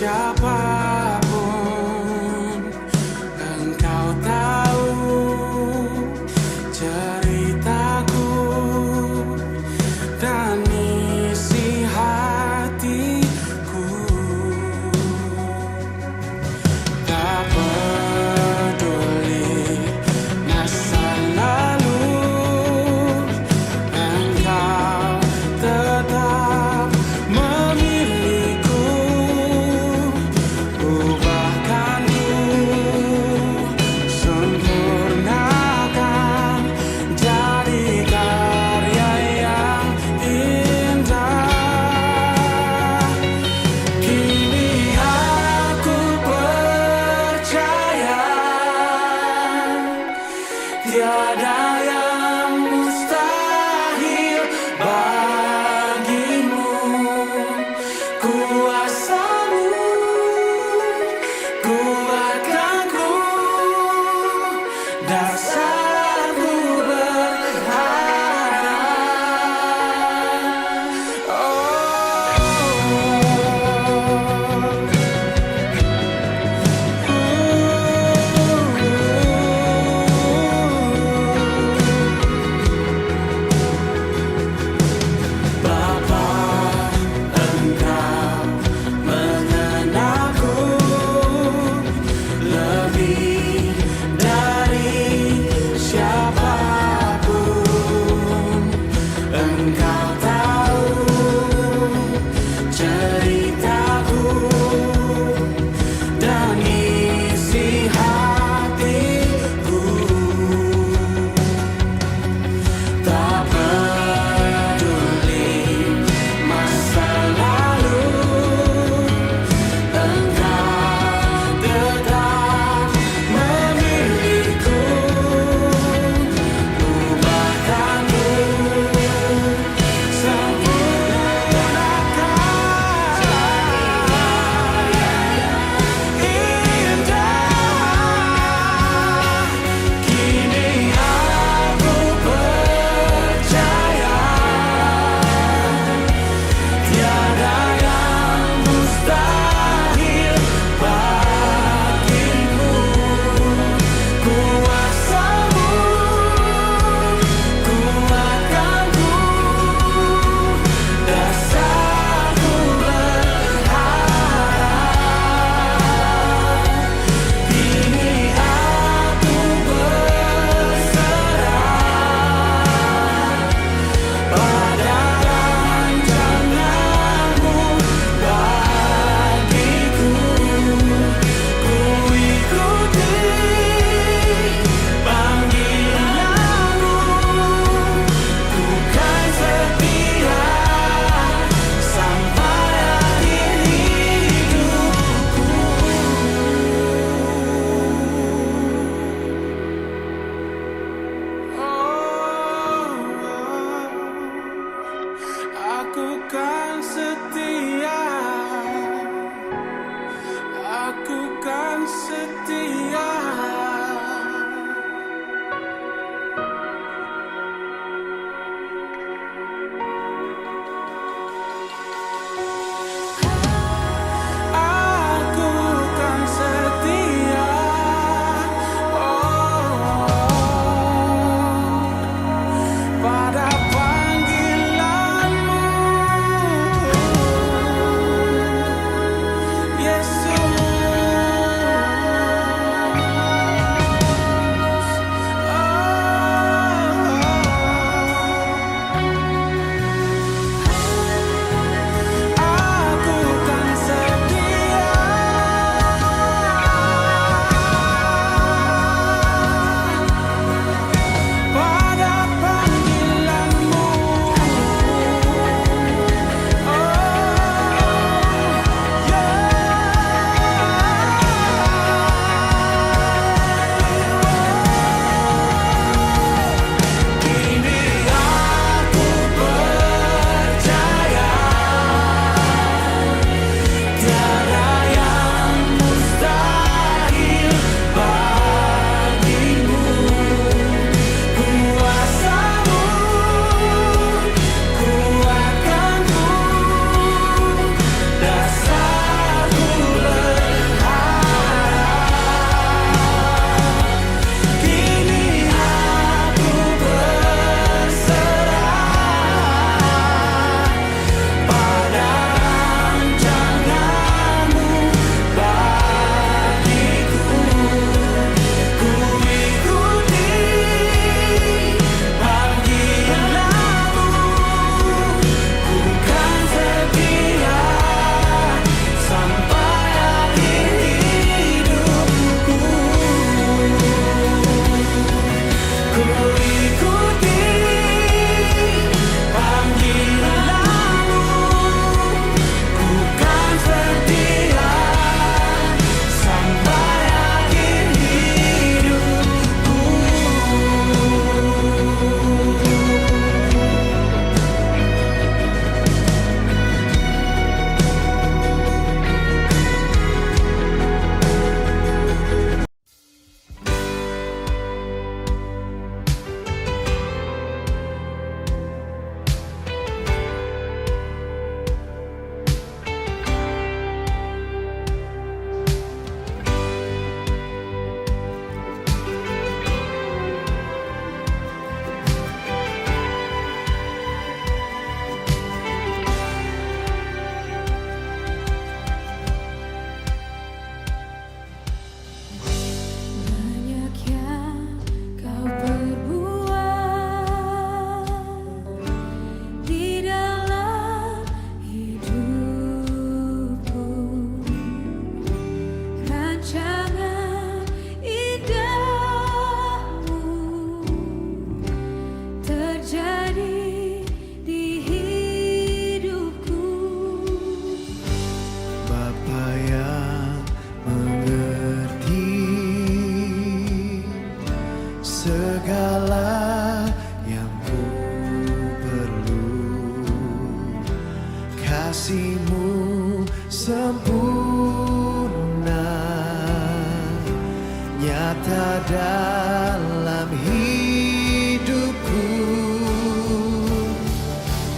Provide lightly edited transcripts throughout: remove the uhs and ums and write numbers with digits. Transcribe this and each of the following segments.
siapapun. Engkau tahu ceritaku dan isi hatiku. Tak peduli masa lalu, engkau tetap memiliku. Ubahkanku, sempurnakan jadi karya yang indah. Kini aku percaya tiada yang mustahil bagimu. Kuasamu kuatkanku, dasarku berharap. Bapa, engkau mengenalku lebih dari siapapun. Engkau tahu ceritaku dan isi hatiku. Tak peduli masa lalu, engkau tetap memiliku. Ubahkanku, sempurnakan indah. Kini aku percaya tiada yang mustahil bagimu. Kuasamu kuatkanku, dasarku berharap. Kini aku berserah pada rancanganmu bagiku. Ku ikuti panggilanmu, ku kan setia sampai akhir hidupku. Aku kan setia, aku kan setia. Aku kan setia, pada panggilanmu. kasih-Mu sempurna, nyata dalam hidupku.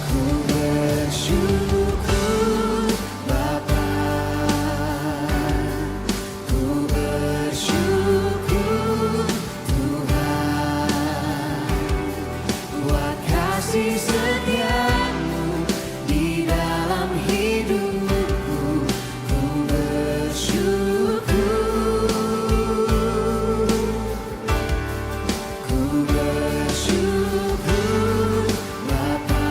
Ku bersyukur Bapa, ku bersyukur Tuhan, buat kasih setia-Mu di dalam hidupku. Ku bersyukur, ku bersyukur Bapa,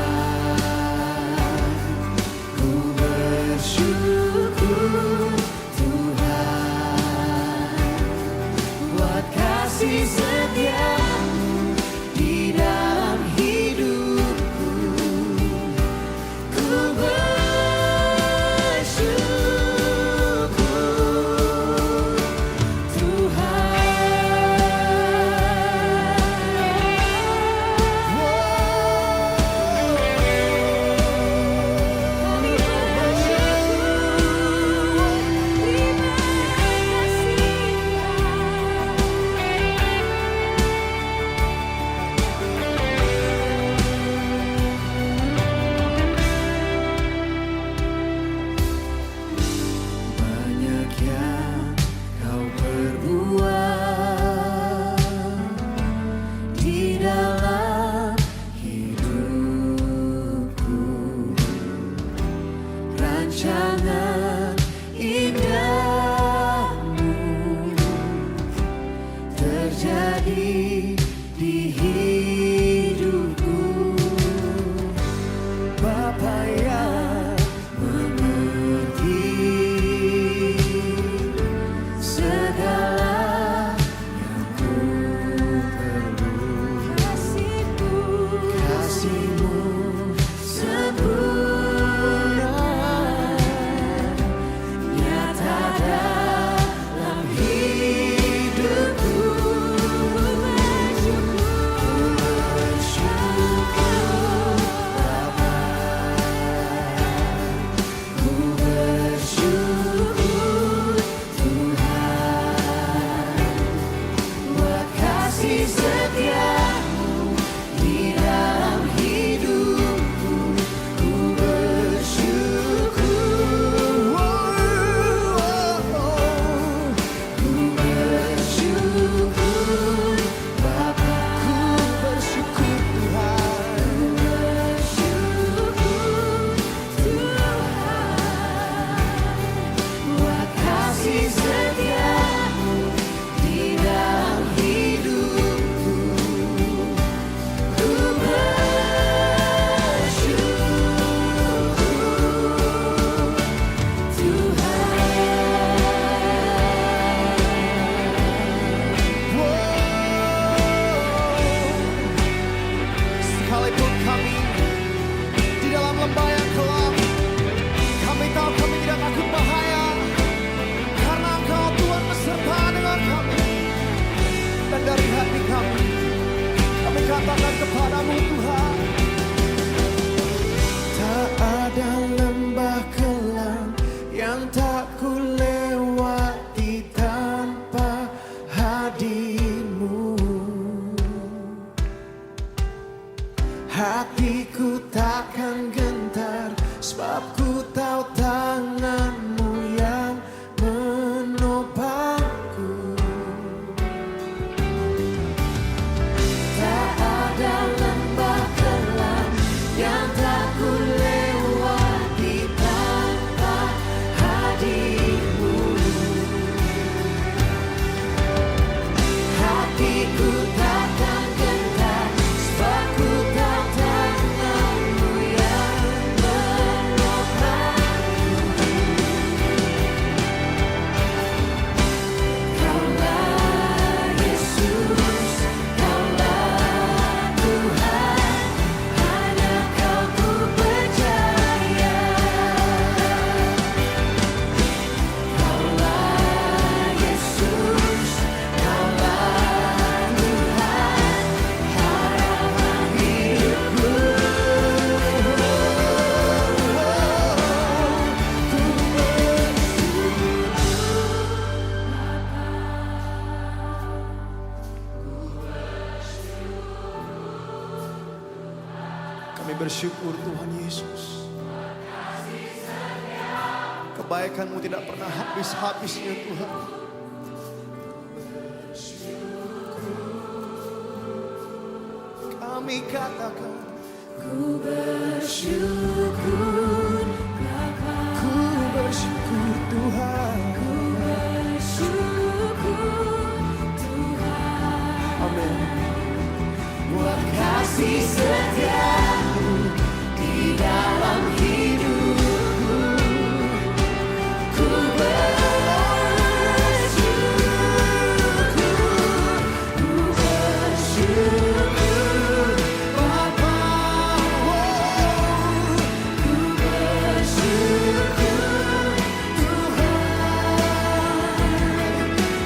ku bersyukur Tuhan, buat kasih setia-Mu di dalam hidupku. Ku bersyukur banyak yang Kau perbuat di dalam hidupku. Rancangan indah-Mu terjadi di hidupku. Bapa yang mengerti segala yang ku perlu. Kasih-Mu sempurna, bersyukur Tuhan Yesus. Kebaikan-Mu tidak pernah habis-habisnya Tuhan. Kami katakan Ku bersyukur Bapa, ku bersyukur Tuhan. ku bersyukur Tuhan. Amin. Buat kasih setia-Mu di dalam hidupku. Ku bersyukur Bapa, ku bersyukur Tuhan.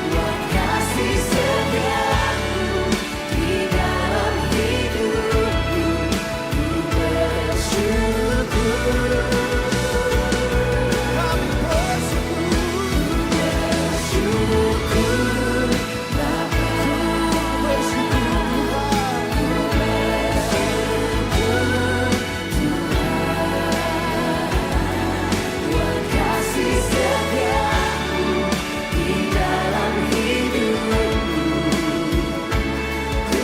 Buat kasih setia-Mu di dalam hidupku. Ku bersyukur. Kami bersyukur. Bersyukur Bapa, buat kasih setia-Mu di dalam hidupku. Ku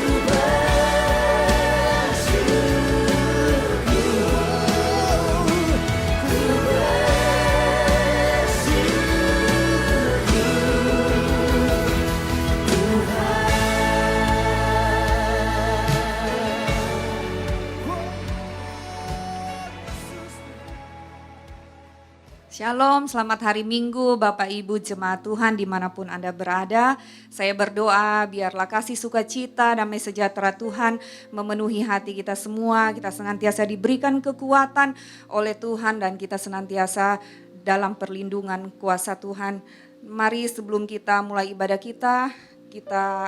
Shalom, selamat hari Minggu Bapak Ibu Jemaat Tuhan dimanapun Anda berada. Saya berdoa biarlah kasih sukacita, damai sejahtera Tuhan memenuhi hati kita semua. Kita senantiasa diberikan kekuatan oleh Tuhan dan kita senantiasa dalam perlindungan kuasa Tuhan. Mari sebelum kita mulai ibadah kita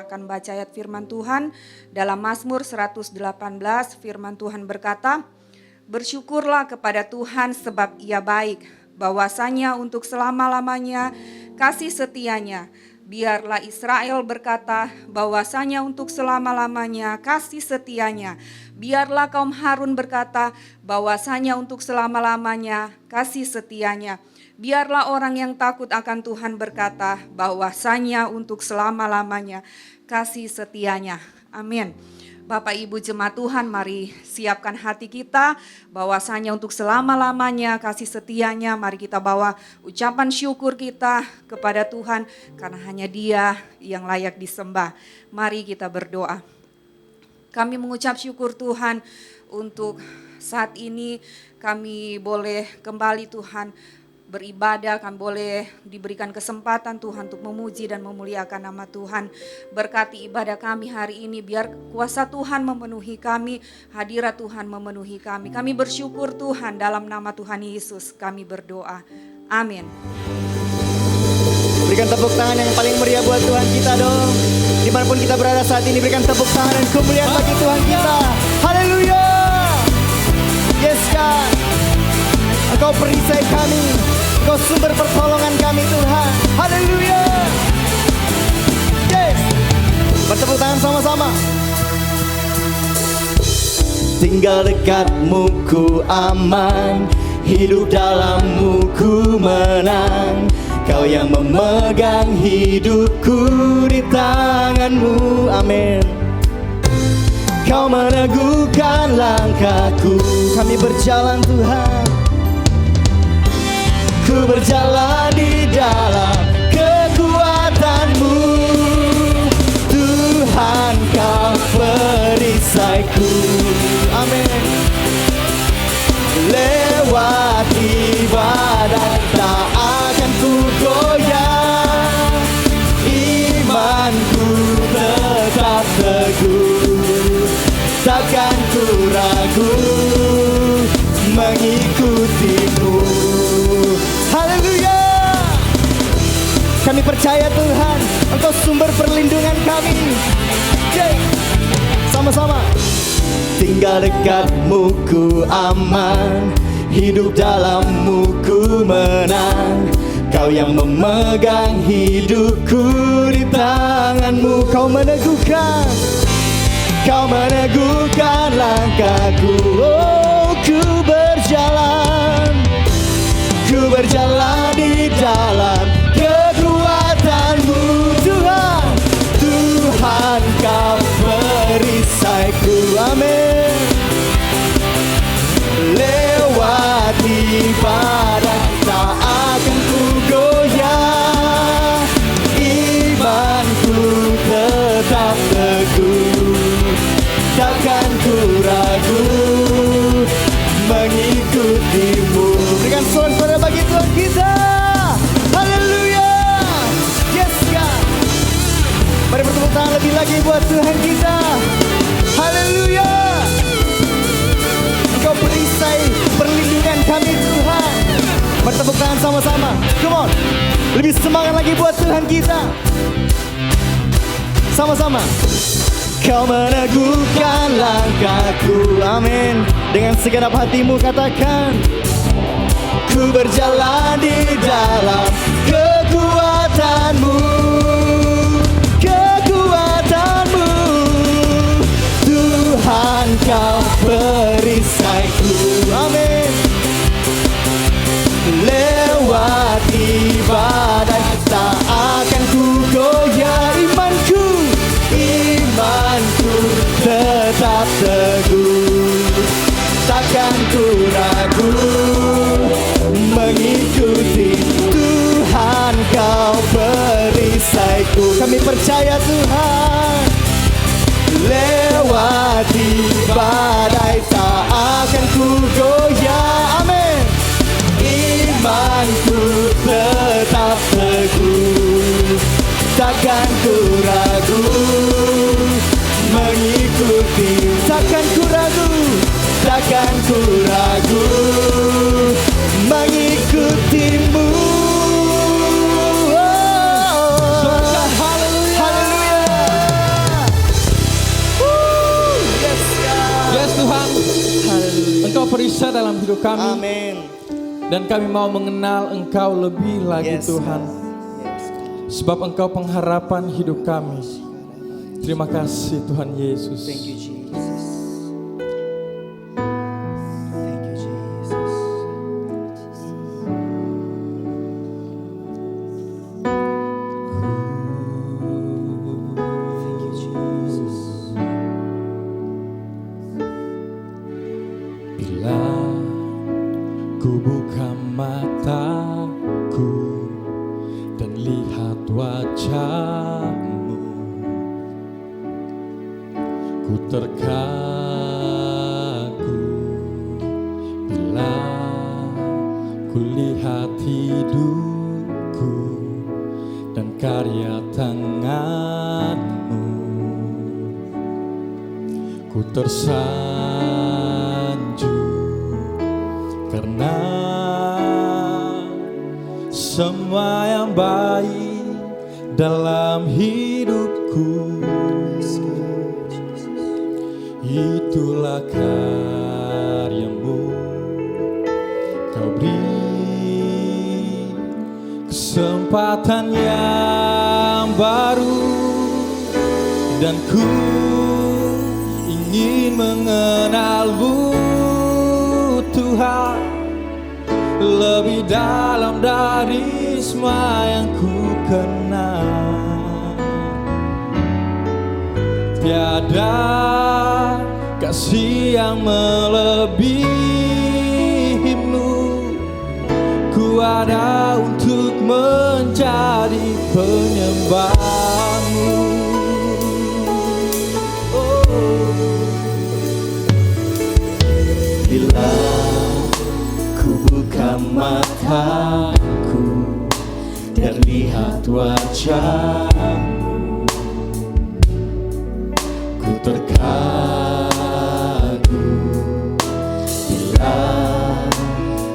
akan baca ayat firman Tuhan dalam Mazmur 118. Firman Tuhan berkata, "Bersyukurlah kepada Tuhan sebab Ia baik, bahwasanya untuk selama-lamanya kasih setianya. Biarlah Israel berkata bahwasanya untuk selama-lamanya kasih setianya. Biarlah kaum Harun berkata bahwasanya untuk selama-lamanya kasih setianya. Biarlah orang yang takut akan Tuhan berkata bahwasanya untuk selama-lamanya kasih setianya." Amin. Bapak Ibu Jemaat Tuhan, mari siapkan hati kita bahwasanya untuk selama-lamanya kasih setianya. Mari kita bawa ucapan syukur kita kepada Tuhan karena hanya Dia yang layak disembah. Mari kita berdoa. Kami mengucap syukur Tuhan untuk saat ini kami boleh kembali Tuhan beribadah, kami boleh diberikan kesempatan Tuhan untuk memuji dan memuliakan nama Tuhan. Berkati ibadah kami hari ini, biar kuasa Tuhan memenuhi kami, hadirat Tuhan memenuhi kami. Kami bersyukur Tuhan, dalam nama Tuhan Yesus kami berdoa. Amin. Berikan tepuk tangan yang paling meriah buat Tuhan kita dong. Dimanapun kita berada saat ini, berikan tepuk tangan dan kemuliaan bagi Tuhan kita. Haleluya. Yes God, Engkau perisai kami, Engkau sumber pertolongan kami Tuhan. Haleluya. Yes. Bertepuk tangan sama-sama. Tinggal dekatmu ku aman, hidup dalammu ku menang. Kau yang memegang hidupku di tanganmu. Amin. Kau meneguhkan langkahku. Kami berjalan Tuhan. Ku berjalan di dalam kekuatan-Mu. Tuhan Kau perisaiku. Amin. Lewati badai tak akan ku goyah. Imanku tetap teguh, takkan ku ragu mengikutimu. Haleluya. Kami percaya Tuhan, Engkau sumber perlindungan kami. Sama-sama. Tinggal dekatmu ku aman, hidup dalammu ku menang. Kau yang memegang hidupku di tanganmu. Kau meneguhkan langkahku. Oh berjalan di dalam kekuatan-Mu Tuhan. Tuhan Kau perisaiku, amin. Lewati badai tak akan ku goyah, imanku tetap teguh, takkan ku ragu mengikuti-Mu. Berikan sorak-sorai bagi Tuhan kita. Haleluya. Yes God. Mari bertepuk tangan lebih lagi buat Tuhan kita. Haleluya. Engkau perisai perlindungan kami Tuhan. Bertepuk tangan sama-sama. Come on. Lebih semangat lagi buat Tuhan kita. Sama-sama. Kau meneguhkan langkahku, amin. Dengan segenap hatimu katakan, ku berjalan di dalam kekuatan-Mu, kekuatan-Mu. Tuhan Kau perisaiku, amin. Lewati badai tak akan ku goyah, imanku tetap teguh, takkan ku ragu mengikuti. Tuhan Kau perisaiku, kami percaya Tuhan. Lewati badai tak akan ku goyah, amin. Imanku tetap teguh, takkan ku ragu mengikuti. Takkan ku ragu, takkan ku ragu mengikuti-Mu. Haleluya. Yes God. Yes Tuhan, Engkau perisai dalam hidup kami. Amin. Dan kami mau mengenal Engkau lebih lagi Yes, Tuhan. Sebab Engkau pengharapan hidup kami. Terima kasih Tuhan Yesus. Thank you Jesus. Thank you Jesus. Thank you Jesus. Bila ku buka mataku dan lihat wajah-Mu, ku terkagum. Bila ku lihat hidupku dan karya tangan-Mu, ku tersanjung karena semua yang baik dalam hidupku itulah karya-Mu. Kau beri kesempatan yang baru dan ku ingin mengenal-Mu Tuhan lebih dalam dari semua yang ku kenal. Tiada kasih yang melebihi-Mu. Ku ada untuk menjadi penyembah-Mu. Bila ku buka mataku dan lihat wajah-Mu, ku terkagum. Bila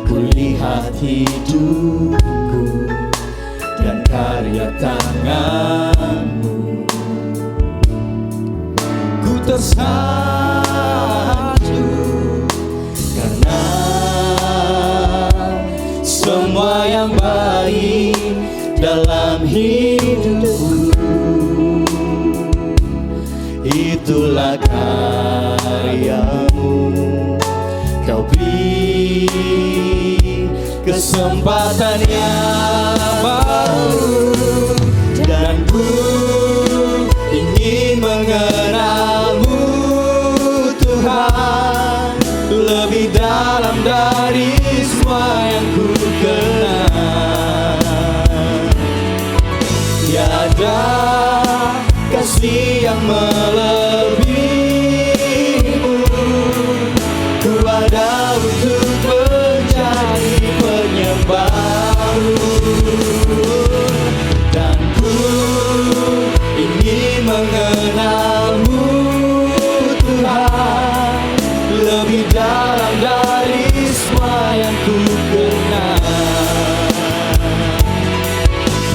ku lihat hidupku dan karya tangan-Mu, Ku tersanjung karena semua yang baik dalam hidupku itulah karya-Mu. Kau beri kesempatan yang baru, dan ku ingin mengenalmu Tuhan lebih dalam dari semua yang ku kenal. Tiada kasih yang melebihimu, ku ada untuk menjadi penyembahmu, dan ku ingin mengenalmu Tuhan lebih dalam dari semua yang ku kenal.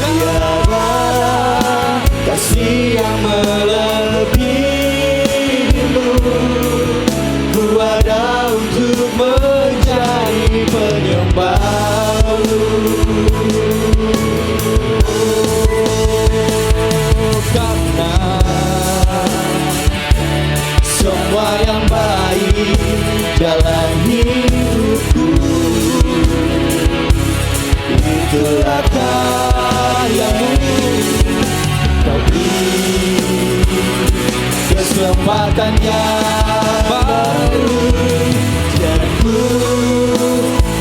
Tiada kasih yang melebihimu, ku ada untuk menjadi penyembahmu. Karena semua yang baik dalam hidupku, itulah karyamu. Kau beri kesempatan yang baru, dan ku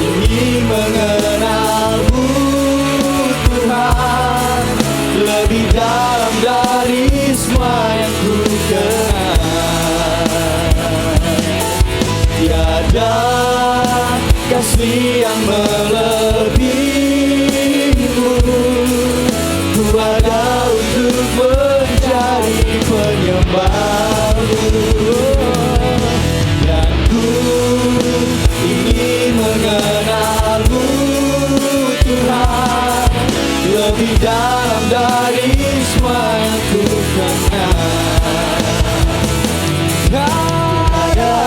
ingin mengenalmu Tuhan lebih dalam dari semua yang ku kenal. Tiada kasih yang melebihimu, ku ada untuk menjadi penyembahmu, dan ku ingin mengenalmu Tuhan lebih dalam dari semua yang ku kenal. Tiada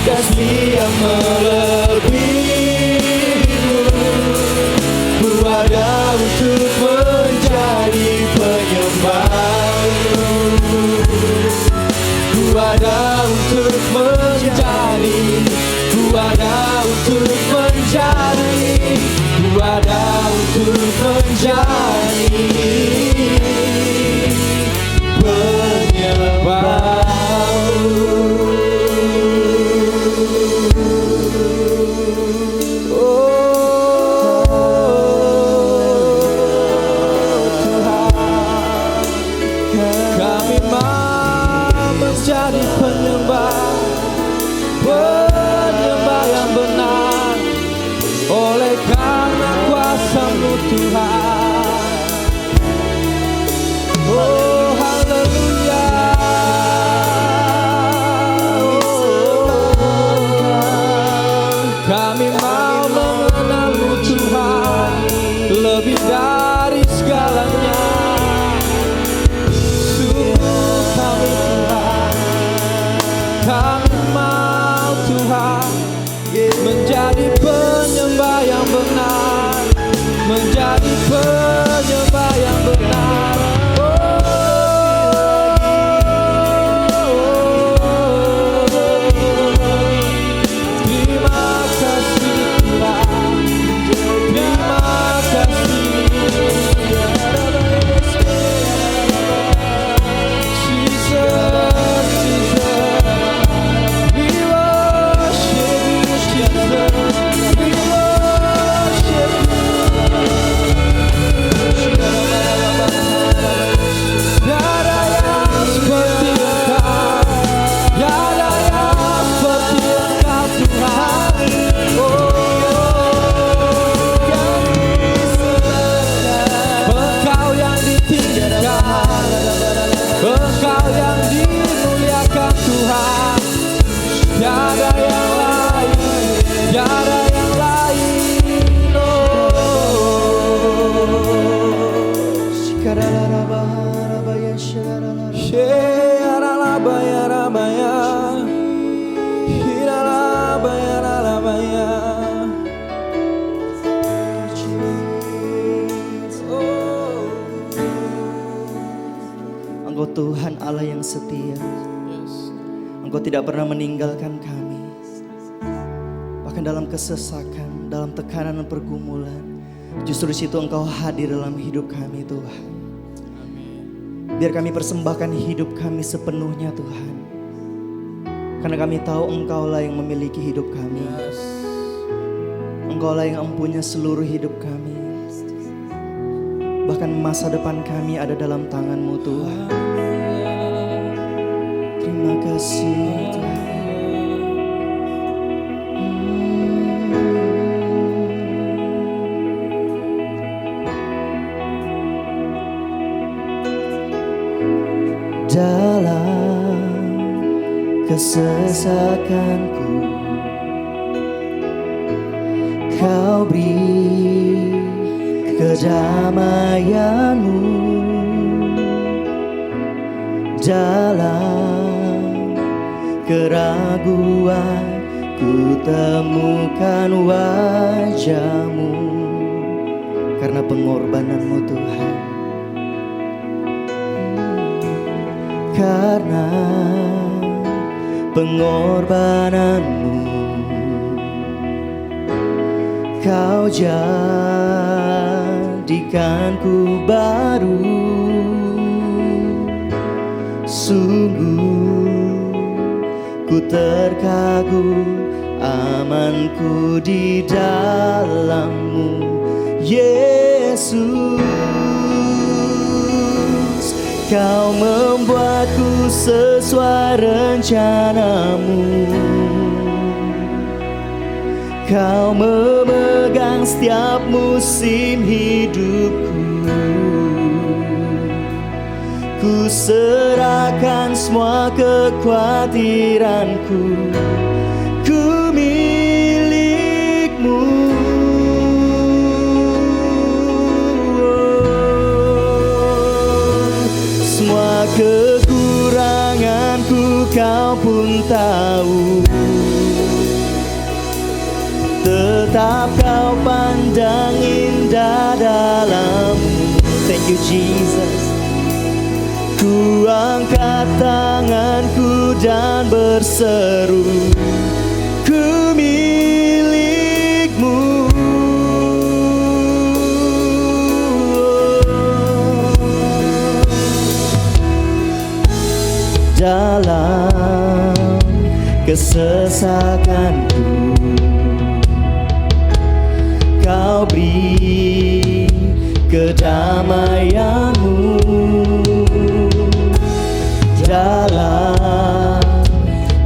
kasih yang melebihimu, ku ada untuk menjadi penyembahmu, ku ada untuk menjadi, ku ada untuk menjadi, ku ada untuk menjadi penyembahmu. Kami mau menjadi penyembah yang benar oleh karena kuasa-Mu Tuhan. Oh haleluya. Kami mau mengenal-Mu Tuhan lebih dari segalanya. Sungguh kami Tuhan, kami mau Tuhan menjadi penyembah yang benar, menjadi penyembah yang benar. Terima kasih Tuhan, terima kasih. Engkau yang dimuliakan Tuhan, tiada yang lain, tiada yang lain. Engkau Tuhan Allah yang setia. Engkau tidak pernah meninggalkan kami. Bahkan bahkan dalam kesesakan, dalam tekanan dan pergumulan, justru di situ Engkau hadir dalam hidup kami Tuhan. Biar kami persembahkan hidup kami sepenuhnya Tuhan, karena kami tahu Engkaulah yang memiliki hidup kami. Engkaulah yang mempunyai seluruh hidup kami. Bahkan masa depan kami ada dalam tangan-Mu Tuhan. Terima kasih Tuhan. Dalam kesesakanku, Kau beri kedamaian-Mu. Dalam keraguan ku temukan wajah-Mu, karena pengorbanan-Mu Tuhan. Karena pengorbanan-Mu, Kau jadikanku baru. Sungguh ku terkagum, amanku di dalam-Mu, Yesus. Kau membuatku sesuai rencana-Mu. Kau memegang setiap musim hidupku. Ku serahkan semua kekhawatiranku, ku milik-Mu. Semua kekuranganku Kau pun tahu, tetap Kau pandang indah dalam-Mu. Thank you Jesus. Ku angkat tanganku dan berseru, ku milik-Mu. Dalam kesesakanku, Kau beri kedamaian-Mu. Dalam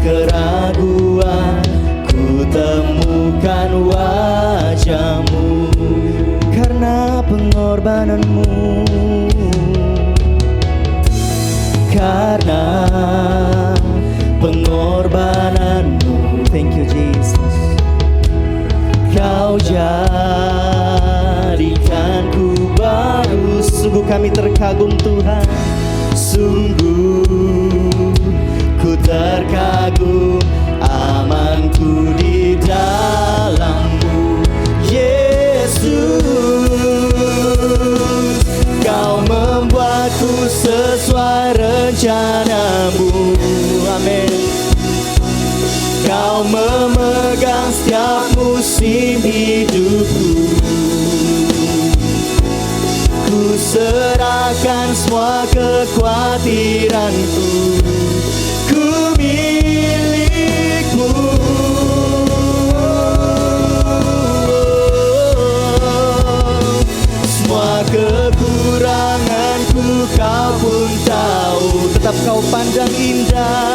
keraguan ku temukan wajah-Mu, karena pengorbanan-Mu. Karena pengorbanan-Mu, thank you Jesus. Kau jadikanku baru. Sungguh kami terkagum Tuhan. Sungguh ku terkagum, amanku di dalam-Mu, Yesus. Kau membuatku sesuai rencana-Mu. Amin. Kau memegang setiap musim hidupku. Ku serahkan semua kekhawatiranku, ku milik-Mu. Semua kekuranganku Kau pun tahu, tetap Kau pandang indah.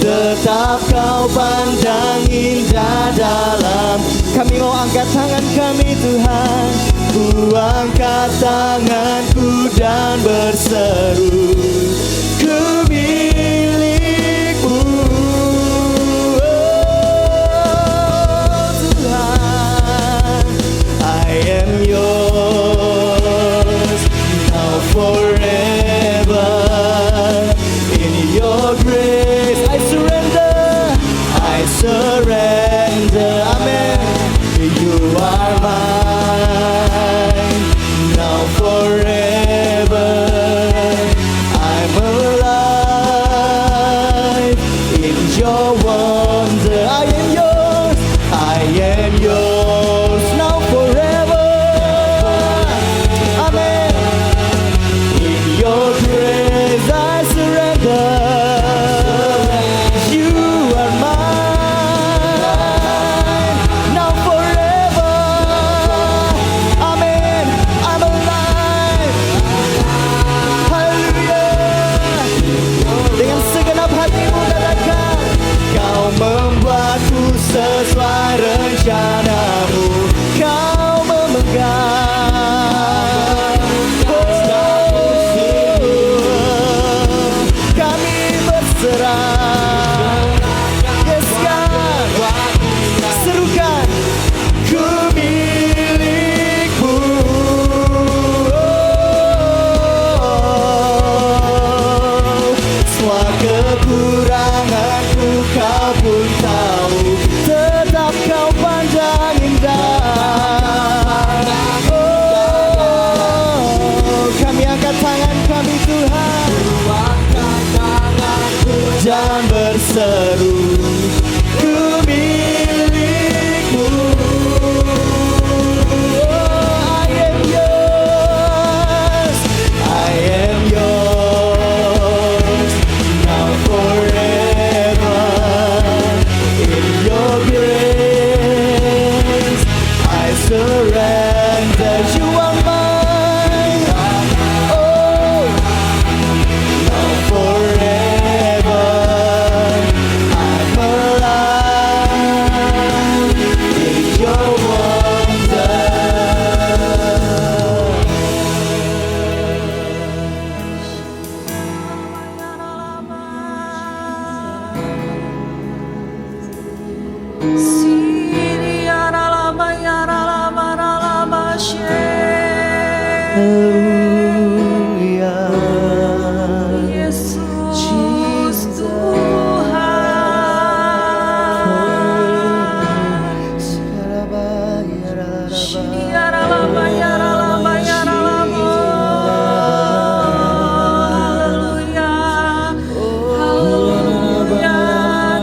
Tetap Kau pandang indah dalam. Kami mau angkat tangan kami Tuhan. Ku angkat tanganku dan berseru, ku milik-Mu. Oh Tuhan, I am yours now forever. In your grace I surrender, I surrender. Amen. You are mine now forever. You are mine. Oh, Lord, forever I'm alive in your wonder. Hallelujah. Yesus Tuhan. Haleluya. Haleluya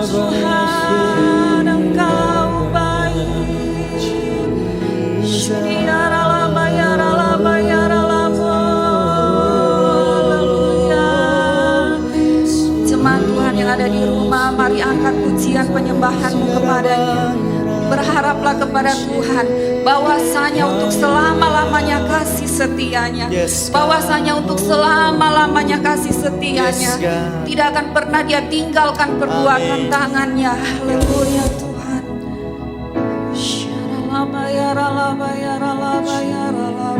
Tuhan, Engkau baik. Haleluya. Jemaat Tuhan yang ada di rumah, mari angkat pujian penyembahanmu kepadanya. Berharaplah kepada Tuhan bahwasanya untuk selama-lamanya kasih setianya. Yes, God. Bahwasanya untuk selama-lamanya kasih setianya. Yes, God. Tidak akan pernah dia tinggalkan perbuatan Amin. tangannya. Haleluya Tuhan. Syaralaba yaralaba yaralaba yaralaba.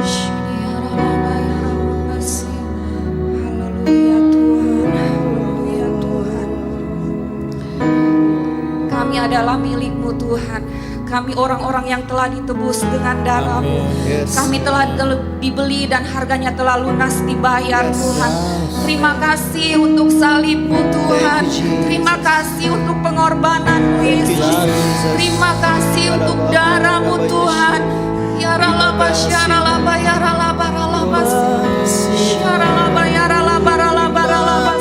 Syaralaba yaralaba sih. Haleluya Tuhan. Haleluya Tuhan. Kami adalah milik-Mu Tuhan. Kami orang-orang yang telah ditebus dengan darah-Mu. Yes. Kami telah dibeli dan harganya telah lunas dibayar Tuhan. Terima kasih untuk salib-Mu Tuhan. Thank you, Jesus. Terima kasih untuk pengorbanan-Mu Thank you, Yesus. Jesus. Terima kasih untuk darah-Mu Tuhan. Ya ralaba syaralaba ya ralaba ralaba syaralaba ya ralaba ralaba ralaba.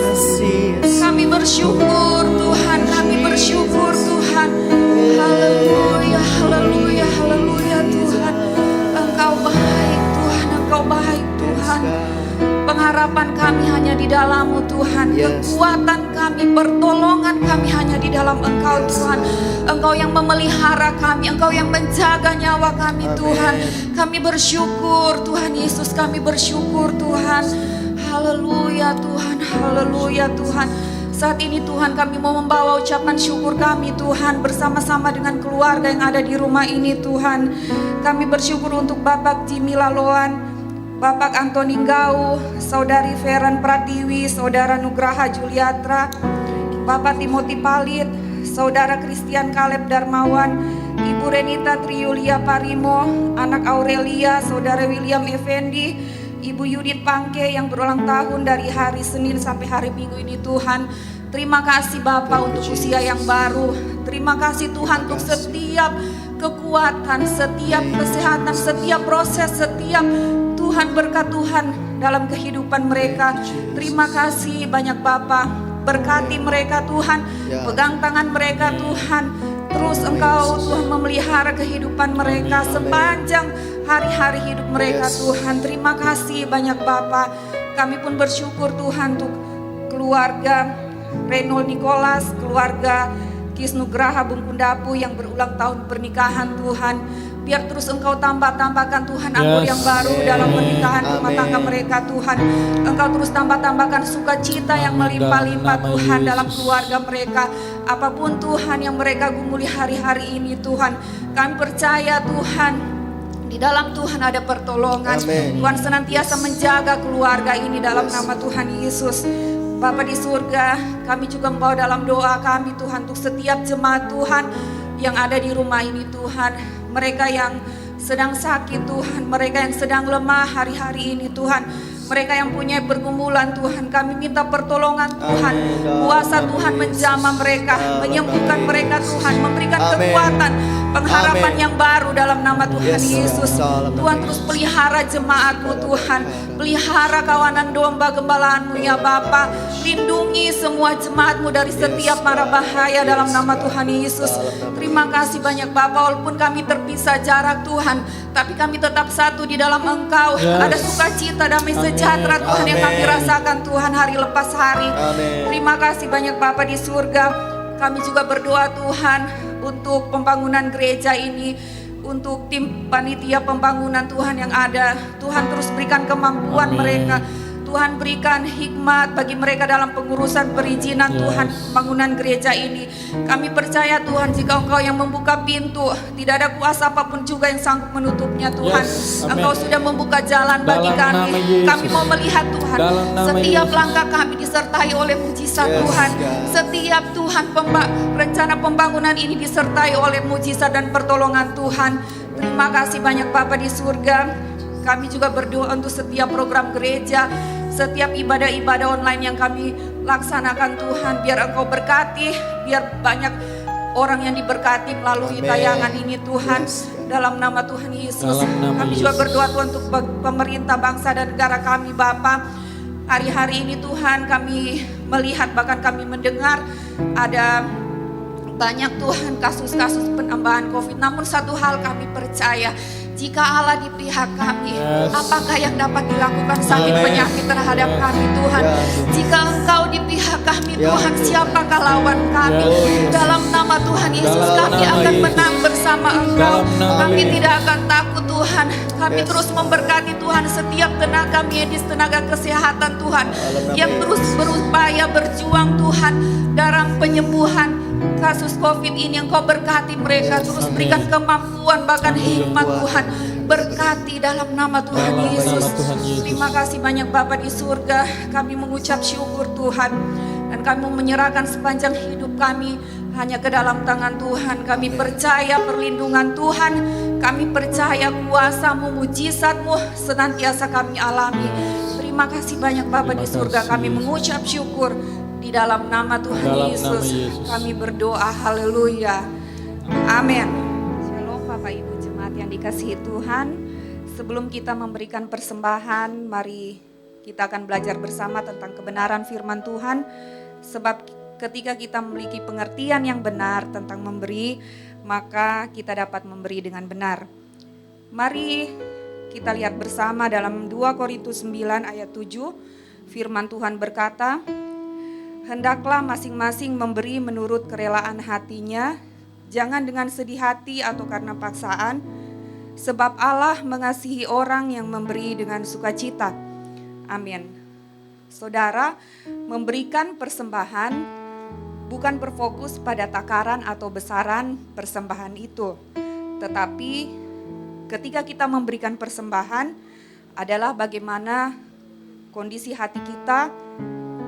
Kami bersyukur Tuhan, kami bersyukur Tuhan. Haleluya, haleluya, haleluya Tuhan. Engkau baik Tuhan, Engkau baik Tuhan. Pengharapan kami hanya di dalam-Mu Tuhan. Yes. Kekuatan kami, pertolongan kami hanya di dalam Engkau Tuhan. Engkau yang memelihara kami, Engkau yang menjaga nyawa kami Tuhan. Kami bersyukur Tuhan Yesus, kami bersyukur Tuhan. Haleluya Tuhan, haleluya Tuhan. Saat ini Tuhan kami mau membawa ucapan syukur kami Tuhan bersama-sama dengan keluarga yang ada di rumah ini Tuhan. Kami bersyukur untuk Bapak Jimmy Laloan, Bapak Antoni Gau, Saudari Feren Pratiwi, Saudara Nugraha Juliatra, Bapak Timothy Palit, Saudara Christian Kaleb Darmawan, Ibu Renita Triulia Parimo, anak Aurelia, Saudara William Effendi, Ibu Yudit Pangke yang berulang tahun dari hari Senin sampai hari Minggu ini Tuhan. Terima kasih Bapak untuk usia yang baru. Terima kasih Tuhan untuk setiap kekuatan, setiap kesehatan, setiap proses, setiap Tuhan berkat Tuhan dalam kehidupan mereka. Terima kasih banyak Bapak. Berkati mereka Tuhan. Pegang tangan mereka Tuhan. Terus Engkau Tuhan memelihara kehidupan mereka sepanjang hari-hari hidup mereka Tuhan. Terima kasih banyak Bapak. Kami pun bersyukur Tuhan untuk keluarga Renol Nicholas, keluarga Kis Nugraha Bung Kundapu yang berulang tahun pernikahan Tuhan. Biar terus Engkau tambahkan Tuhan anggur yang baru dalam pernikahan rumah tangga mereka Tuhan. Engkau terus tambahkan sukacita yang melimpah-limpah Tuhan dalam keluarga mereka. Apapun Tuhan yang mereka gumuli hari-hari ini Tuhan, kami percaya Tuhan di dalam Tuhan ada pertolongan. Tuhan senantiasa menjaga keluarga ini dalam nama Tuhan Yesus. Bapa di surga, kami juga membawa dalam doa kami Tuhan untuk setiap jemaat Tuhan yang ada di rumah ini Tuhan. Mereka yang sedang sakit Tuhan, mereka yang sedang lemah hari-hari ini Tuhan. Mereka yang punya pergumulan Tuhan, kami minta pertolongan Tuhan. Kuasa Tuhan menjamah mereka, menyembuhkan mereka Tuhan, memberikan kekuatan, pengharapan yang baru dalam nama Tuhan Yesus. Tuhan terus pelihara jemaat-Mu Tuhan, pelihara kawanan domba gembalaanmu ya Bapa. Lindungi semua jemaat-Mu dari setiap mara bahaya dalam nama Tuhan Yesus. Terima kasih banyak Bapa, walaupun kami terpisah jarak Tuhan, tapi kami tetap satu di dalam Engkau. Ada sukacita, damai sejahtera Tuhan yang kami rasakan Tuhan hari lepas hari. Terima kasih banyak Bapa di surga. Kami juga berdoa Tuhan untuk pembangunan gereja ini, untuk tim panitia pembangunan Tuhan yang ada. Tuhan terus berikan kemampuan Amin. mereka. Tuhan berikan hikmat bagi mereka dalam pengurusan perizinan Tuhan pembangunan gereja ini. Kami percaya Tuhan, jika Engkau yang membuka pintu, tidak ada kuasa apapun juga yang sanggup menutupnya Tuhan. Yes, amin. Engkau sudah membuka jalan bagi Dalam kami. nama Yesus. Kami mau melihat Tuhan, Dalam nama setiap Yesus. langkah kami disertai oleh mujizat Yes, Tuhan. God. Setiap Tuhan rencana pembangunan ini disertai oleh mujizat dan pertolongan Tuhan. Terima kasih banyak Bapa di surga. Kami juga berdoa untuk setiap program gereja, setiap ibadah-ibadah online yang kami laksanakan Tuhan. Biar Engkau berkati, biar banyak orang yang diberkati melalui Amin. tayangan ini Tuhan. Yes. Dalam nama Tuhan Yesus. Dalam nama Kami juga Yesus. berdoa Tuhan untuk pemerintah bangsa dan negara kami Bapa. Hari-hari ini Tuhan kami melihat, bahkan kami mendengar ada banyak Tuhan kasus-kasus penambahan COVID. Namun satu hal kami percaya, jika Allah di pihak kami, Yes. apakah yang dapat dilakukan sakit Amin. penyakit terhadap kami Tuhan? Ya. Jika Engkau di pihak kami Ya. Tuhan, siapakah lawan kami? Yes. Dalam nama Tuhan Yesus Dalam kami nama akan Yesus. menang bersama Engkau. Dalam nama Kami Yesus. tidak akan takut Tuhan. Kami Yes. terus memberkati Tuhan setiap tenaga medis, tenaga kesehatan Tuhan, Dalam nama yang Yesus. terus berupaya berjuang Tuhan dalam penyembuhan kasus COVID ini. Engkau berkati mereka, terus Amin. berikan kemampuan bahkan hikmat Tuhan. Tuhan. Berkati dalam nama Tuhan Dalam Yesus. nama Tuhan Yesus. Terima kasih banyak Bapa di surga. Kami mengucap syukur Tuhan, dan kami menyerahkan sepanjang hidup kami hanya ke dalam tangan Tuhan. Kami percaya perlindungan Tuhan, kami percaya kuasa-Mu, mujizat-Mu senantiasa kami alami. Terima kasih banyak Bapa di Terima surga. kasih, Kami Yesus. mengucap syukur di dalam nama Tuhan Dalam nama Yesus. Yesus. Kami berdoa, haleluya. Amin. Shalom Bapak Ibu jemaat yang dikasihi Tuhan. Sebelum kita memberikan persembahan, mari kita akan belajar bersama tentang kebenaran firman Tuhan. Sebab ketika kita memiliki pengertian yang benar tentang memberi, maka kita dapat memberi dengan benar. Mari kita lihat bersama dalam 2 Korintus 9 ayat 7. Firman Tuhan berkata, "Hendaklah masing-masing memberi menurut kerelaan hatinya, jangan dengan sedih hati atau karena paksaan, sebab Allah mengasihi orang yang memberi dengan sukacita." Amin. Saudara, memberikan persembahan bukan berfokus pada takaran atau besaran persembahan itu, tetapi ketika kita memberikan persembahan adalah bagaimana kondisi hati kita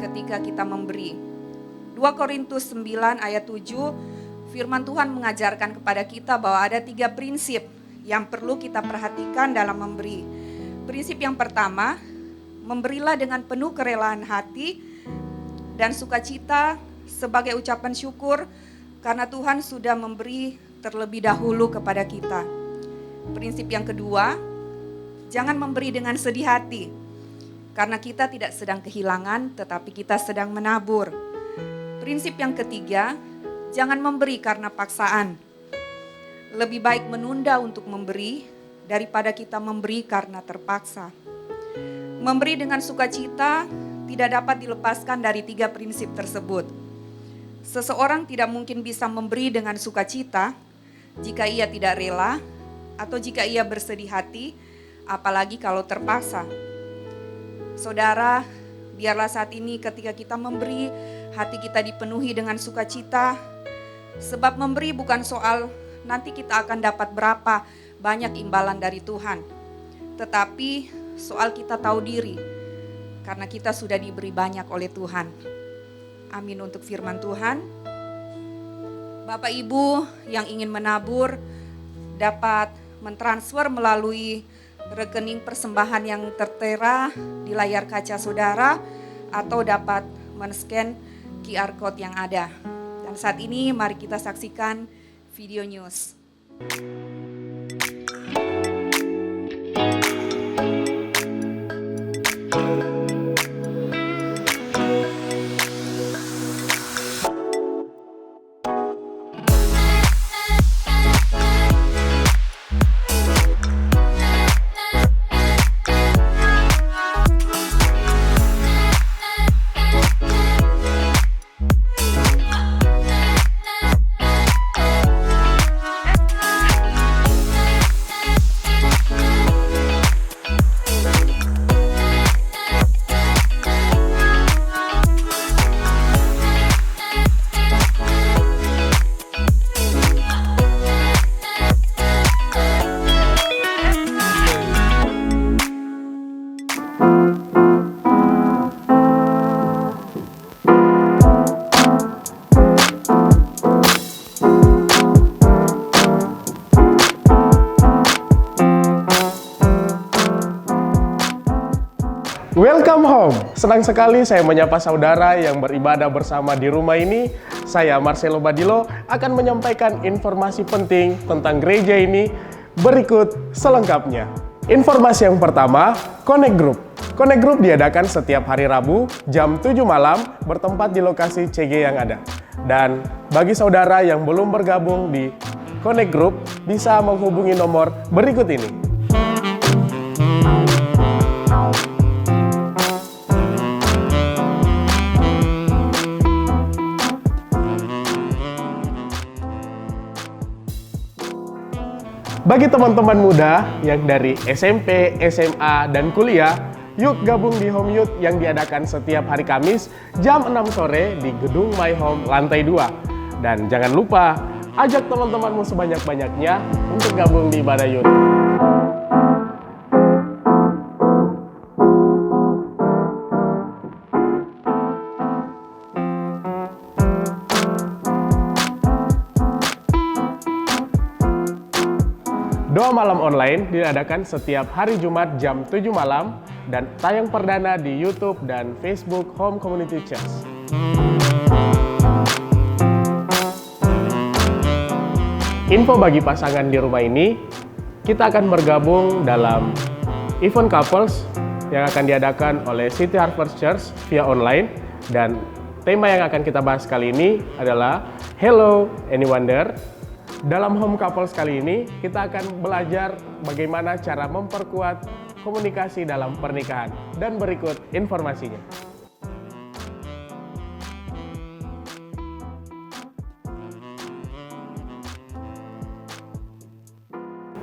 ketika kita memberi. 2 Korintus 9 ayat 7, firman Tuhan mengajarkan kepada kita bahwa ada 3 prinsip yang perlu kita perhatikan dalam memberi. Prinsip yang pertama, memberilah dengan penuh kerelaan hati dan sukacita sebagai ucapan syukur karena Tuhan sudah memberi terlebih dahulu kepada kita. Prinsip yang kedua, jangan memberi dengan sedih hati karena kita tidak sedang kehilangan tetapi kita sedang menabur. Prinsip yang ketiga, jangan memberi karena paksaan. Lebih baik menunda untuk memberi daripada kita memberi karena terpaksa. Memberi dengan sukacita tidak dapat dilepaskan dari 3 prinsip tersebut. Seseorang tidak mungkin bisa memberi dengan sukacita jika ia tidak rela atau jika ia bersedih hati, apalagi kalau terpaksa. Saudara, biarlah saat ini ketika kita memberi, hati kita dipenuhi dengan sukacita. Sebab memberi bukan soal nanti kita akan dapat berapa banyak imbalan dari Tuhan. Tetapi soal kita tahu diri, karena kita sudah diberi banyak oleh Tuhan. Amin untuk firman Tuhan. Bapak Ibu yang ingin menabur dapat mentransfer melalui rekening persembahan yang tertera di layar kaca saudara, atau dapat men-scan QR code yang ada. Dan saat ini mari kita saksikan video news. Welcome home. Senang sekali saya menyapa saudara yang beribadah bersama di rumah ini. Saya Marcelo Badilo akan menyampaikan informasi penting tentang gereja ini berikut selengkapnya. Informasi yang pertama, Connect Group. Connect Group diadakan setiap hari Rabu jam 7 malam bertempat di lokasi CG yang ada. Dan bagi saudara yang belum bergabung di Connect Group bisa menghubungi nomor berikut ini. Bagi teman-teman muda yang dari SMP, SMA, dan kuliah, yuk gabung di Home Youth yang diadakan setiap hari Kamis jam 6 sore di Gedung My Home lantai 2. Dan jangan lupa, ajak teman-temanmu sebanyak-banyaknya untuk gabung di ibadah youth. Doa malam online diadakan setiap hari Jumat jam 7 malam dan tayang perdana di YouTube dan Facebook Home Community Church. Info bagi pasangan di rumah ini, kita akan bergabung dalam event couples yang akan diadakan oleh City Harvest Church via online, dan tema yang akan kita bahas kali ini adalah Hello Any Wonder. Dalam Home Couples kali ini, kita akan belajar bagaimana cara memperkuat komunikasi dalam pernikahan. Dan berikut informasinya.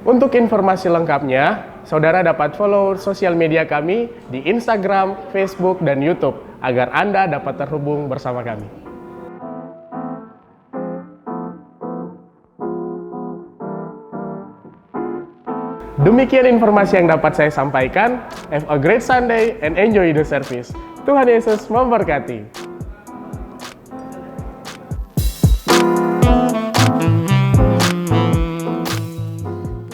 Untuk informasi lengkapnya, saudara dapat follow sosial media kami di Instagram, Facebook, dan YouTube agar Anda dapat terhubung bersama kami. Demikian informasi yang dapat saya sampaikan. Have a great Sunday and enjoy the service. Tuhan Yesus memberkati.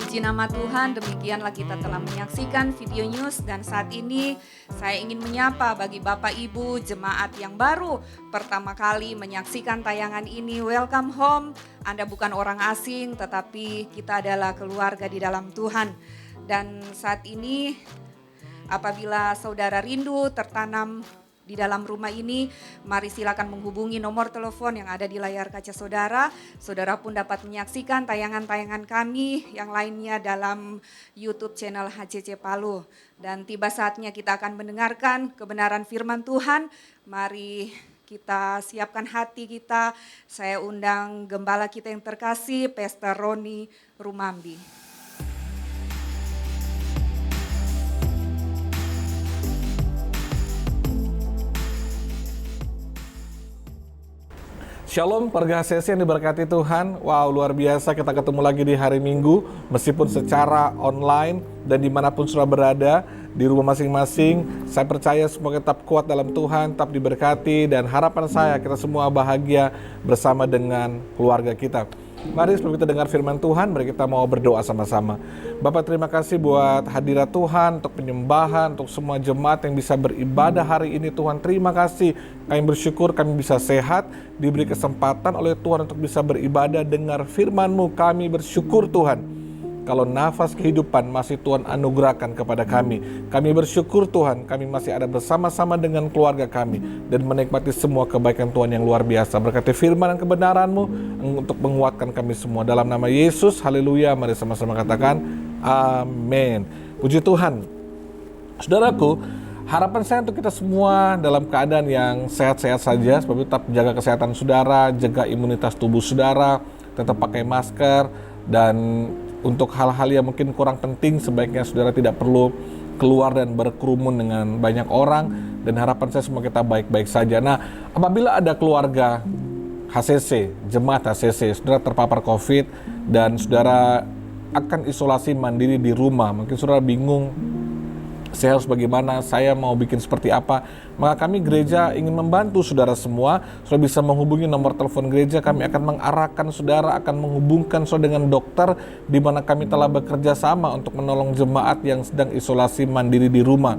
Puji nama Tuhan, demikianlah kita telah menyaksikan video news, dan saat ini saya ingin menyapa bagi Bapak Ibu jemaat yang baru pertama kali menyaksikan tayangan ini. Welcome home. Anda bukan orang asing, tetapi kita adalah keluarga di dalam Tuhan. Dan saat ini apabila saudara rindu tertanam di dalam rumah ini, mari silakan menghubungi nomor telepon yang ada di layar kaca saudara. Saudara pun dapat menyaksikan tayangan-tayangan kami yang lainnya dalam YouTube channel HCC Palu. Dan tiba saatnya kita akan mendengarkan kebenaran firman Tuhan. Mari kita siapkan hati kita. Saya undang gembala kita yang terkasih, Pastor Roni Rumambi. Shalom, keluarga HCC yang diberkati Tuhan. Wow, luar biasa kita ketemu lagi di hari Minggu, meskipun secara online dan dimanapun saudara berada, di rumah masing-masing. Saya percaya semua tetap kuat dalam Tuhan, tetap diberkati, dan harapan saya kita semua bahagia bersama dengan keluarga kita. Mari sebelum kita dengar firman Tuhan, mari kita mau berdoa sama-sama. Bapak, terima kasih buat hadirat Tuhan, untuk penyembahan, untuk semua jemaat yang bisa beribadah hari ini Tuhan. Terima kasih, kami bersyukur kami bisa sehat, diberi kesempatan oleh Tuhan untuk bisa beribadah, dengar firman-Mu. Kami bersyukur Tuhan, kalau nafas kehidupan masih Tuhan anugerahkan kepada kami. Kami bersyukur Tuhan, kami masih ada bersama-sama dengan keluarga kami dan menikmati semua kebaikan Tuhan yang luar biasa. Berkati firman dan kebenaran-Mu untuk menguatkan kami semua. Dalam nama Yesus, haleluya. Mari sama-sama katakan, amin. Puji Tuhan. Saudaraku, harapan saya untuk kita semua dalam keadaan yang sehat-sehat saja. Sebab itu tetap jaga kesehatan saudara, jaga imunitas tubuh saudara, tetap pakai masker, dan untuk hal-hal yang mungkin kurang penting sebaiknya saudara tidak perlu keluar dan berkerumun dengan banyak orang, dan harapan saya semua kita baik-baik saja. Nah, apabila ada keluarga HCC, jemaat HCC, saudara terpapar COVID dan saudara akan isolasi mandiri di rumah, mungkin saudara bingung, saya harus bagaimana, saya mau bikin seperti apa, maka kami gereja ingin membantu saudara semua. Saudara bisa menghubungi nomor telepon gereja, kami akan mengarahkan saudara, akan menghubungkan saudara dengan dokter, di mana kami telah bekerja sama untuk menolong jemaat yang sedang isolasi mandiri di rumah.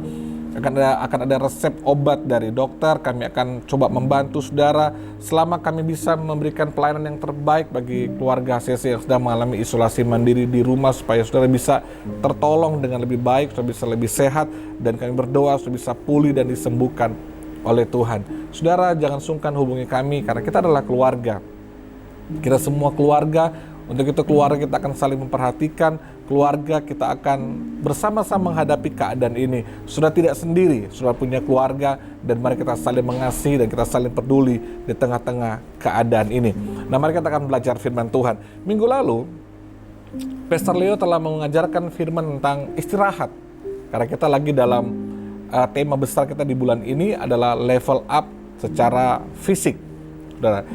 akan ada resep obat dari dokter. Kami akan coba membantu saudara selama kami bisa memberikan pelayanan yang terbaik bagi keluarga HCC yang sedang mengalami isolasi mandiri di rumah, supaya saudara bisa tertolong dengan lebih baik, saudara bisa lebih sehat, dan kami berdoa saudara bisa pulih dan disembuhkan oleh Tuhan. Saudara, jangan sungkan hubungi kami karena kita adalah keluarga. Kita semua keluarga. Untuk itu keluarga kita akan saling memperhatikan, keluarga kita akan bersama-sama menghadapi keadaan ini. Sudah tidak sendiri, sudah punya keluarga, dan mari kita saling mengasihi dan kita saling peduli di tengah-tengah keadaan ini. Nah, mari kita akan belajar firman Tuhan. Minggu lalu, Pastor Leo telah mengajarkan firman tentang istirahat. Karena kita lagi dalam tema besar kita di bulan ini adalah level up secara fisik. Saudara,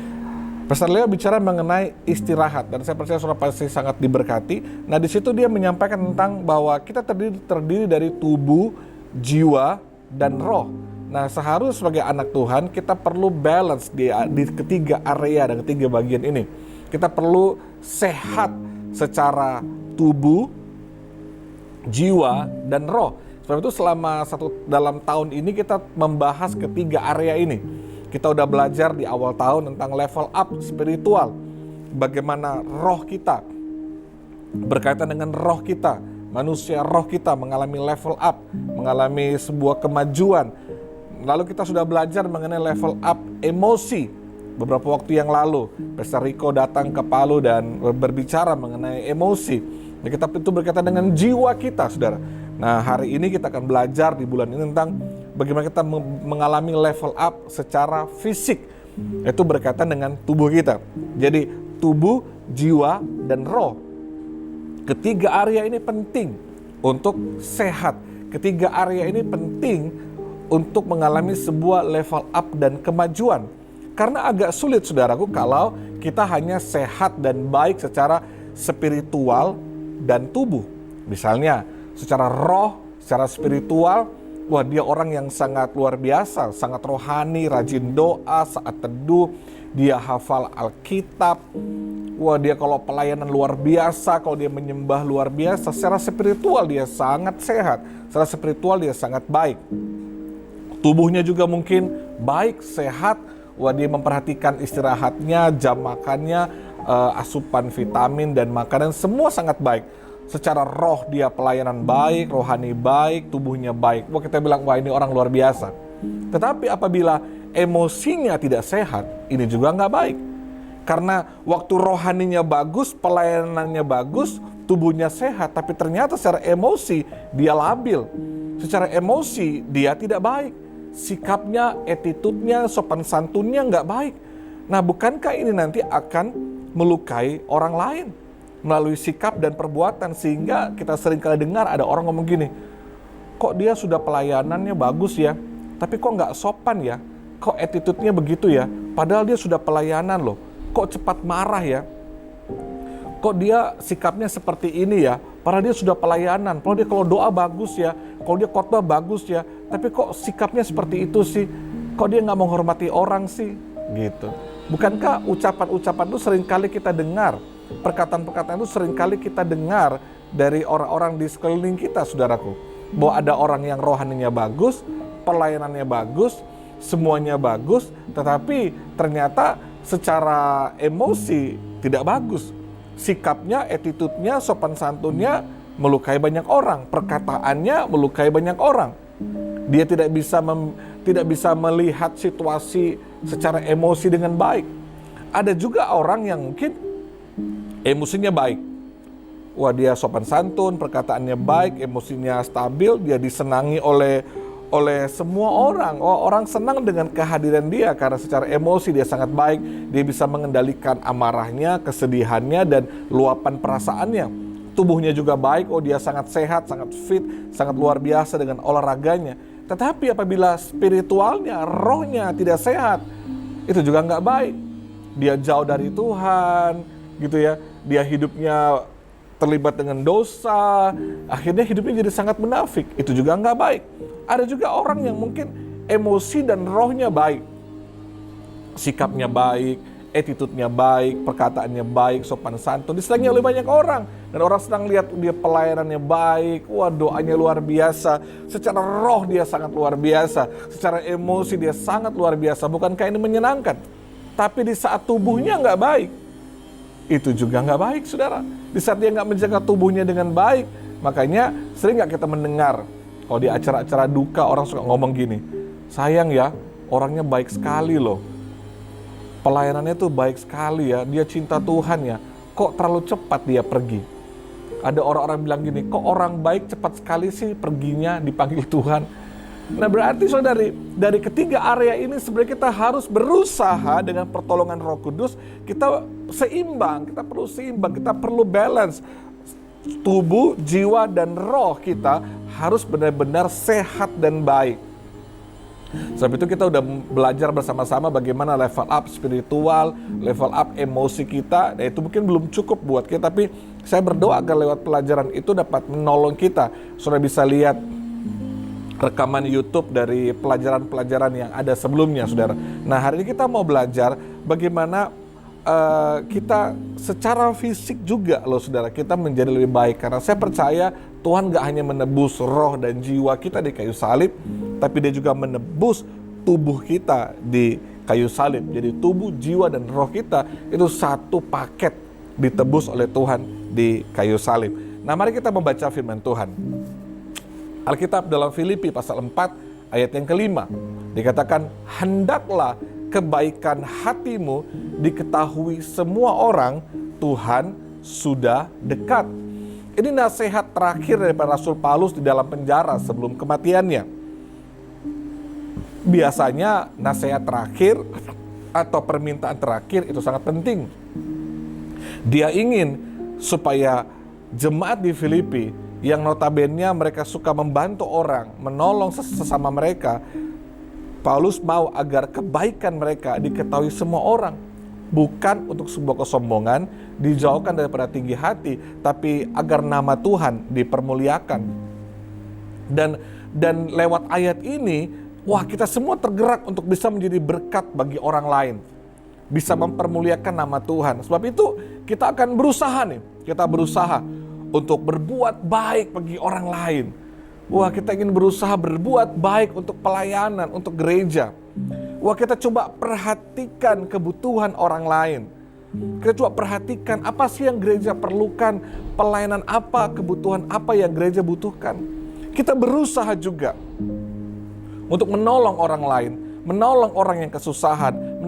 Pastor Leo bicara mengenai istirahat, dan saya percaya saudara pasti sangat diberkati. Nah, di situ dia menyampaikan tentang bahwa kita terdiri dari tubuh, jiwa, dan roh. Nah, seharusnya sebagai anak Tuhan kita perlu balance di ketiga area dan ketiga bagian ini. Kita perlu sehat secara tubuh, jiwa, dan roh. Sebab itu dalam tahun ini kita membahas ketiga area ini. Kita udah belajar di awal tahun tentang level up spiritual. Bagaimana roh kita, berkaitan dengan roh kita, manusia roh kita mengalami level up, mengalami sebuah kemajuan. Lalu kita sudah belajar mengenai level up emosi. Beberapa waktu yang lalu, Pastor Rico datang ke Palu dan berbicara mengenai emosi. Nah, kita itu berkaitan dengan jiwa kita, saudara. Nah, hari ini kita akan belajar di bulan ini tentang bagaimana kita mengalami level up secara fisik. Itu berkaitan dengan tubuh kita. Jadi tubuh, jiwa, dan roh. Ketiga area ini penting untuk sehat. Ketiga area ini penting untuk mengalami sebuah level up dan kemajuan. Karena agak sulit, saudaraku, kalau kita hanya sehat dan baik secara spiritual dan tubuh. Misalnya, secara roh, secara spiritual, wah, dia orang yang sangat luar biasa, sangat rohani, rajin doa, saat teduh, dia hafal Alkitab. Wah, dia kalau pelayanan luar biasa, kalau dia menyembah luar biasa, secara spiritual dia sangat sehat, secara spiritual dia sangat baik. Tubuhnya juga mungkin baik, sehat. Wah, dia memperhatikan istirahatnya, jam makannya, asupan vitamin dan makanan, semua sangat baik. Secara roh dia pelayanan baik, rohani baik, tubuhnya baik. Wah, kita bilang, wah, ini orang luar biasa. Tetapi apabila emosinya tidak sehat, ini juga nggak baik. Karena waktu rohaninya bagus, pelayanannya bagus, tubuhnya sehat, tapi ternyata secara emosi dia labil. Secara emosi dia tidak baik. Sikapnya, attitude-nya, sopan santunnya nggak baik. Nah, bukankah ini nanti akan melukai orang lain melalui sikap dan perbuatan, sehingga kita sering kali dengar ada orang ngomong gini, kok dia sudah pelayanannya bagus ya, tapi kok nggak sopan ya, kok attitude-nya begitu ya, padahal dia sudah pelayanan loh, kok cepat marah ya, kok dia sikapnya seperti ini ya, padahal dia sudah pelayanan, padahal dia kalau doa bagus ya, kalau dia khotbah bagus ya, tapi kok sikapnya seperti itu sih, kok dia nggak menghormati orang sih, gitu. Bukankah ucapan-ucapan itu seringkali kita dengar, perkataan-perkataan itu seringkali kita dengar dari orang-orang di sekeliling kita, saudaraku, bahwa ada orang yang rohaninya bagus, pelayanannya bagus, semuanya bagus, tetapi ternyata secara emosi tidak bagus. Sikapnya, attitude-nya, sopan santunnya melukai banyak orang, perkataannya melukai banyak orang. Dia tidak bisa melihat situasi secara emosi dengan baik. Ada juga orang yang mungkin emosinya baik. Wah, dia sopan santun, perkataannya baik, emosinya stabil, dia disenangi oleh semua orang. Oh, orang senang dengan kehadiran dia karena secara emosi dia sangat baik. Dia bisa mengendalikan amarahnya, kesedihannya, dan luapan perasaannya. Tubuhnya juga baik, oh dia sangat sehat, sangat fit, sangat luar biasa dengan olahraganya. Tetapi apabila spiritualnya, rohnya tidak sehat, itu juga nggak baik. Dia jauh dari Tuhan, gitu ya. Dia hidupnya terlibat dengan dosa, akhirnya hidupnya jadi sangat munafik. Itu juga nggak baik. Ada juga orang yang mungkin emosi dan rohnya baik, sikapnya baik, attitude-nya baik, perkataannya baik, sopan santun, disenangi oleh banyak orang. Dan orang senang lihat dia pelayanannya baik, wah doanya luar biasa, secara roh dia sangat luar biasa, secara emosi dia sangat luar biasa. Bukankah ini menyenangkan? Tapi di saat tubuhnya nggak baik, itu juga nggak baik, saudara. Di saat dia nggak menjaga tubuhnya dengan baik, makanya sering nggak kita mendengar, kalau di acara-acara duka orang suka ngomong gini, sayang ya, orangnya baik sekali loh. Pelayanannya tuh baik sekali ya, dia cinta Tuhan ya, kok terlalu cepat dia pergi. Ada orang-orang bilang gini, kok orang baik cepat sekali sih perginya dipanggil Tuhan. Nah berarti saudara, dari ketiga area ini sebenarnya kita harus berusaha dengan pertolongan Roh Kudus, kita seimbang, kita perlu seimbang, kita perlu balance. Tubuh, jiwa, dan roh kita harus benar-benar sehat dan baik. Sebab itu kita udah belajar bersama-sama bagaimana level up spiritual, level up emosi kita. Dan itu mungkin belum cukup buat kita, tapi saya berdoa agar lewat pelajaran itu dapat menolong kita. Saudara bisa lihat rekaman YouTube dari pelajaran-pelajaran yang ada sebelumnya, saudara. Nah hari ini kita mau belajar bagaimana kita secara fisik juga loh saudara, kita menjadi lebih baik. Karena saya percaya Tuhan gak hanya menebus roh dan jiwa kita di kayu salib, tapi dia juga menebus tubuh kita di kayu salib. Jadi tubuh, jiwa, dan roh kita itu satu paket ditebus oleh Tuhan di kayu salib. Nah mari kita membaca firman Tuhan. Alkitab dalam Filipi pasal 4 ayat yang kelima dikatakan, hendaklah kebaikan hatimu diketahui semua orang, Tuhan sudah dekat. Ini nasihat terakhir dari Rasul Paulus di dalam penjara sebelum kematiannya. Biasanya nasihat terakhir atau permintaan terakhir itu sangat penting. Dia ingin supaya jemaat di Filipi yang notabene mereka suka membantu orang, menolong sesama mereka, Paulus mau agar kebaikan mereka diketahui semua orang. Bukan untuk sebuah kesombongan, dijauhkan daripada tinggi hati, tapi agar nama Tuhan dipermuliakan. Dan lewat ayat ini, wah kita semua tergerak untuk bisa menjadi berkat bagi orang lain. Bisa mempermuliakan nama Tuhan. Sebab itu kita akan berusaha nih, kita berusaha untuk berbuat baik bagi orang lain. Wah kita ingin berusaha berbuat baik untuk pelayanan, untuk gereja. Wah kita coba perhatikan kebutuhan orang lain. Kita coba perhatikan apa sih yang gereja perlukan, pelayanan apa, kebutuhan apa yang gereja butuhkan. Kita berusaha juga untuk menolong orang lain, menolong orang yang kesusahan,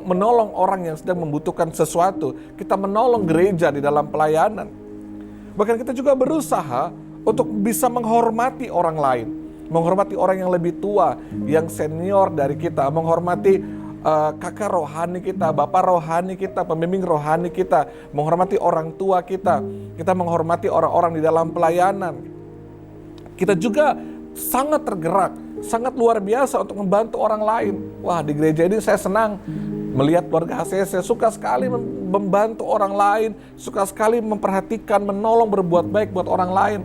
menolong orang yang sedang membutuhkan sesuatu. Kita menolong gereja di dalam pelayanan. Bahkan kita juga berusaha untuk bisa menghormati orang lain, menghormati orang yang lebih tua, yang senior dari kita, menghormati kakak rohani kita, bapak rohani kita, pembimbing rohani kita, menghormati orang tua kita, kita menghormati orang-orang di dalam pelayanan. Kita juga sangat tergerak, sangat luar biasa untuk membantu orang lain. Wah di gereja ini saya senang melihat keluarga HCC suka sekali membantu orang lain, suka sekali memperhatikan, menolong, berbuat baik buat orang lain.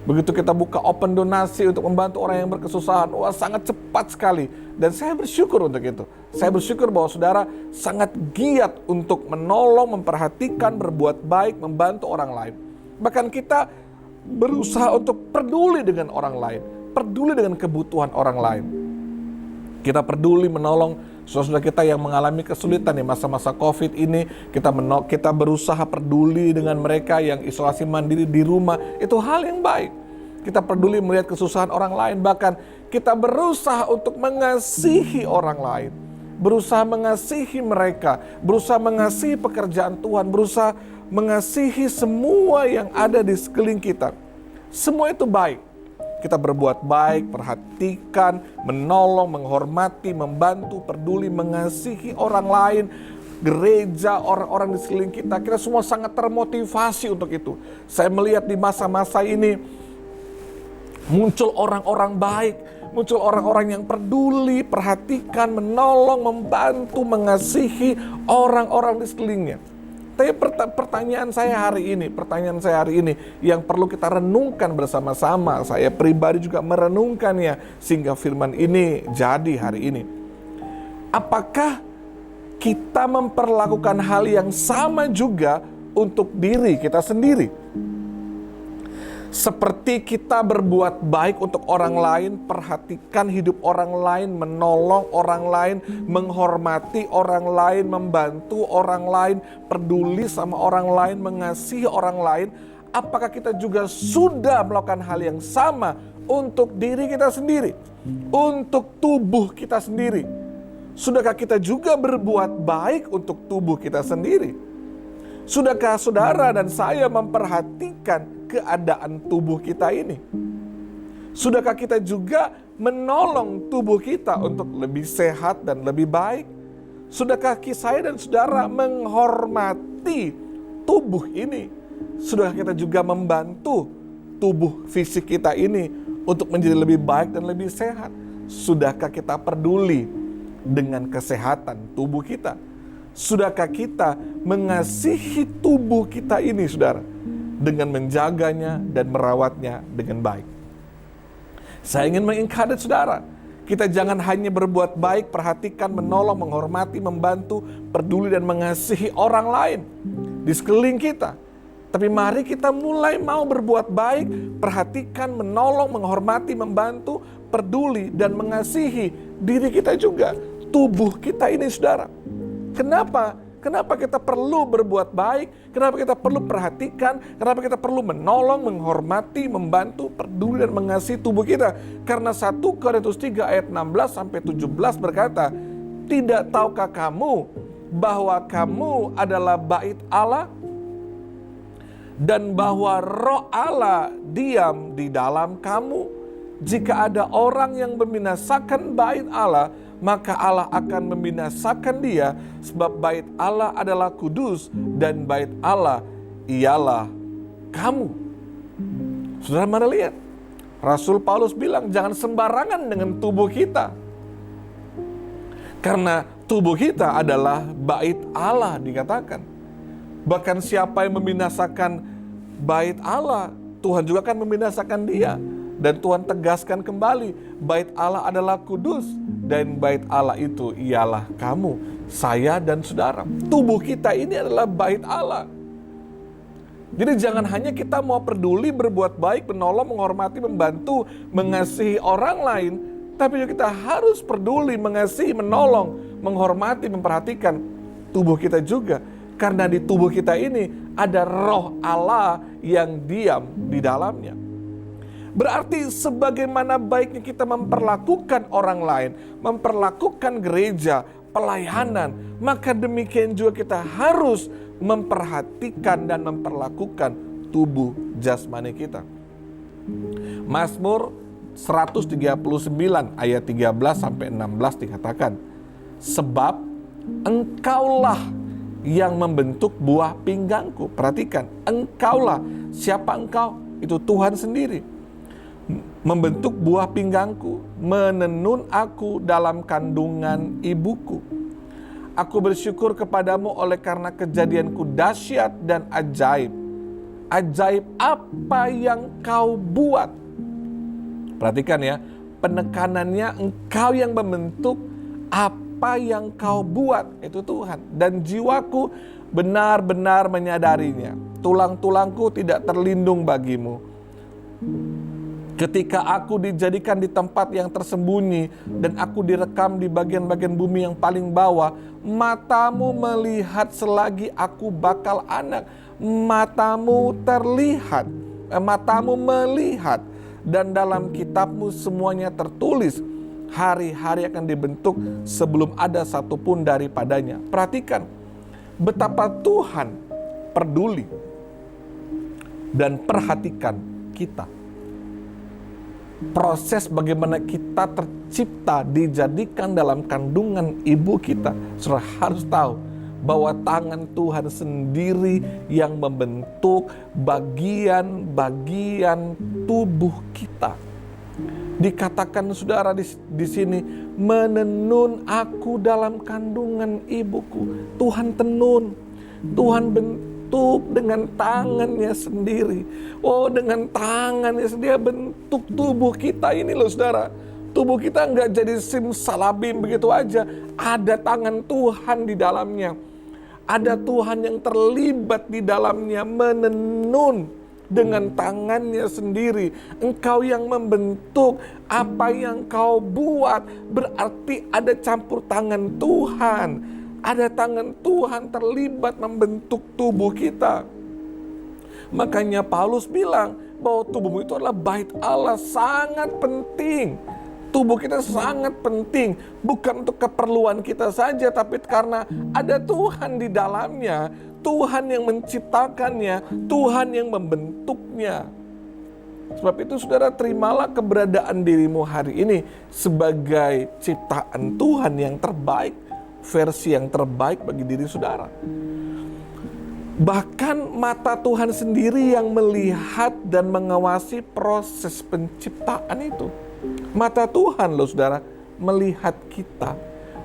Begitu kita buka open donasi untuk membantu orang yang berkesusahan, wah sangat cepat sekali. Dan saya bersyukur untuk itu. Saya bersyukur bahwa saudara sangat giat untuk menolong, memperhatikan, berbuat baik, membantu orang lain. Bahkan kita berusaha untuk peduli dengan orang lain, peduli dengan kebutuhan orang lain. Kita peduli menolong saudara kita yang mengalami kesulitan di masa-masa COVID ini. Kita berusaha peduli dengan mereka yang isolasi mandiri di rumah. Itu hal yang baik. Kita peduli melihat kesusahan orang lain. Bahkan kita berusaha untuk mengasihi orang lain, berusaha mengasihi mereka, berusaha mengasihi pekerjaan Tuhan, berusaha mengasihi semua yang ada di sekeliling kita. Semua itu baik. Kita berbuat baik, perhatikan, menolong, menghormati, membantu, peduli, mengasihi orang lain, gereja, orang-orang di sekeliling kita. Kita semua sangat termotivasi untuk itu. Saya melihat di masa-masa ini muncul orang-orang baik, muncul orang-orang yang peduli, perhatikan, menolong, membantu, mengasihi orang-orang di sekelilingnya. Tapi pertanyaan saya hari ini yang perlu kita renungkan bersama-sama. Saya pribadi juga merenungkannya sehingga firman ini jadi hari ini. Apakah kita memperlakukan hal yang sama juga untuk diri kita sendiri. Seperti kita berbuat baik untuk orang lain, perhatikan hidup orang lain, menolong orang lain, menghormati orang lain, membantu orang lain, peduli sama orang lain, mengasihi orang lain. Apakah kita juga sudah melakukan hal yang sama untuk diri kita sendiri, untuk tubuh kita sendiri? Sudahkah kita juga berbuat baik untuk tubuh kita sendiri? Sudahkah saudara dan saya memperhatikan keadaan tubuh kita ini? Sudahkah kita juga menolong tubuh kita untuk lebih sehat dan lebih baik? Sudahkah saya dan saudara menghormati tubuh ini? Sudahkah kita juga membantu tubuh fisik kita ini untuk menjadi lebih baik dan lebih sehat? Sudahkah kita peduli dengan kesehatan tubuh kita? Sudahkah kita mengasihi tubuh kita ini, saudara, dengan menjaganya dan merawatnya dengan baik? Saya ingin mengencourage saudara, kita jangan hanya berbuat baik, perhatikan, menolong, menghormati, membantu, peduli dan mengasihi orang lain di sekeliling kita. Tapi mari kita mulai mau berbuat baik, perhatikan, menolong, menghormati, membantu, peduli dan mengasihi diri kita juga, tubuh kita ini, saudara. Kenapa? Kenapa kita perlu berbuat baik? Kenapa kita perlu perhatikan? Kenapa kita perlu menolong, menghormati, membantu, peduli dan mengasihi tubuh kita? Karena 1 Korintus 3 ayat 16-17 berkata, tidak tahukah kamu bahwa kamu adalah bait Allah dan bahwa Roh Allah diam di dalam kamu? Jika ada orang yang membinasakan bait Allah, maka Allah akan membinasakan dia, sebab bait Allah adalah kudus dan bait Allah ialah kamu. Saudara, mana lihat? Rasul Paulus bilang jangan sembarangan dengan tubuh kita. Karena tubuh kita adalah bait Allah dikatakan. Bahkan siapa yang membinasakan bait Allah, Tuhan juga akan membinasakan dia. Dan Tuhan tegaskan kembali, bait Allah adalah kudus dan bait Allah itu ialah kamu, saya dan saudara. Tubuh kita ini adalah bait Allah. Jadi jangan hanya kita mau peduli, berbuat baik, menolong, menghormati, membantu, mengasihi orang lain, tapi juga kita harus peduli, mengasihi, menolong, menghormati, memperhatikan tubuh kita juga. Karena di tubuh kita ini ada Roh Allah yang diam di dalamnya. Berarti sebagaimana baiknya kita memperlakukan orang lain, memperlakukan gereja, pelayanan, maka demikian juga kita harus memperhatikan dan memperlakukan tubuh jasmani kita. Mazmur 139 ayat 13-16 dikatakan, sebab engkaulah yang membentuk buah pinggangku. Perhatikan, engkaulah. Siapa engkau? Itu Tuhan sendiri. Membentuk buah pinggangku, menenun aku dalam kandungan ibuku. Aku bersyukur kepadamu oleh karena kejadianku dahsyat dan ajaib. Ajaib apa yang kau buat? Perhatikan ya, penekanannya engkau yang membentuk, apa yang kau buat, itu Tuhan. Dan jiwaku benar-benar menyadarinya. Tulang-tulangku tidak terlindung bagimu. Ketika aku dijadikan di tempat yang tersembunyi dan aku direkam di bagian-bagian bumi yang paling bawah, matamu melihat selagi aku bakal anak. Matamu terlihat, matamu melihat, dan dalam kitabmu semuanya tertulis. Hari-hari akan dibentuk sebelum ada satupun daripadanya. Perhatikan betapa Tuhan peduli dan perhatikan kita. Proses bagaimana kita tercipta, dijadikan dalam kandungan ibu kita, saudara harus tahu bahwa tangan Tuhan sendiri yang membentuk bagian-bagian tubuh kita. Dikatakan saudara di sini, menenun aku dalam kandungan ibuku. Tuhan tenun, Tuhan bentuk dengan tangannya sendiri. Oh, dengan tangannya sendiri bentuk tubuh kita ini loh saudara. Tubuh kita nggak jadi simsalabim begitu aja. Ada tangan Tuhan di dalamnya. Ada Tuhan yang terlibat di dalamnya, menenun dengan tangannya sendiri. Engkau yang membentuk, apa yang kau buat berarti ada campur tangan Tuhan. Ada tangan Tuhan terlibat membentuk tubuh kita. Makanya Paulus bilang bahwa tubuhmu itu adalah bait Allah, sangat penting. Tubuh kita sangat penting, bukan untuk keperluan kita saja, tapi karena ada Tuhan di dalamnya, Tuhan yang menciptakannya, Tuhan yang membentuknya. Sebab itu saudara, terimalah keberadaan dirimu hari ini sebagai ciptaan Tuhan yang terbaik, versi yang terbaik bagi diri saudara. Bahkan mata Tuhan sendiri yang melihat dan mengawasi proses penciptaan itu. Mata Tuhan loh saudara, melihat kita.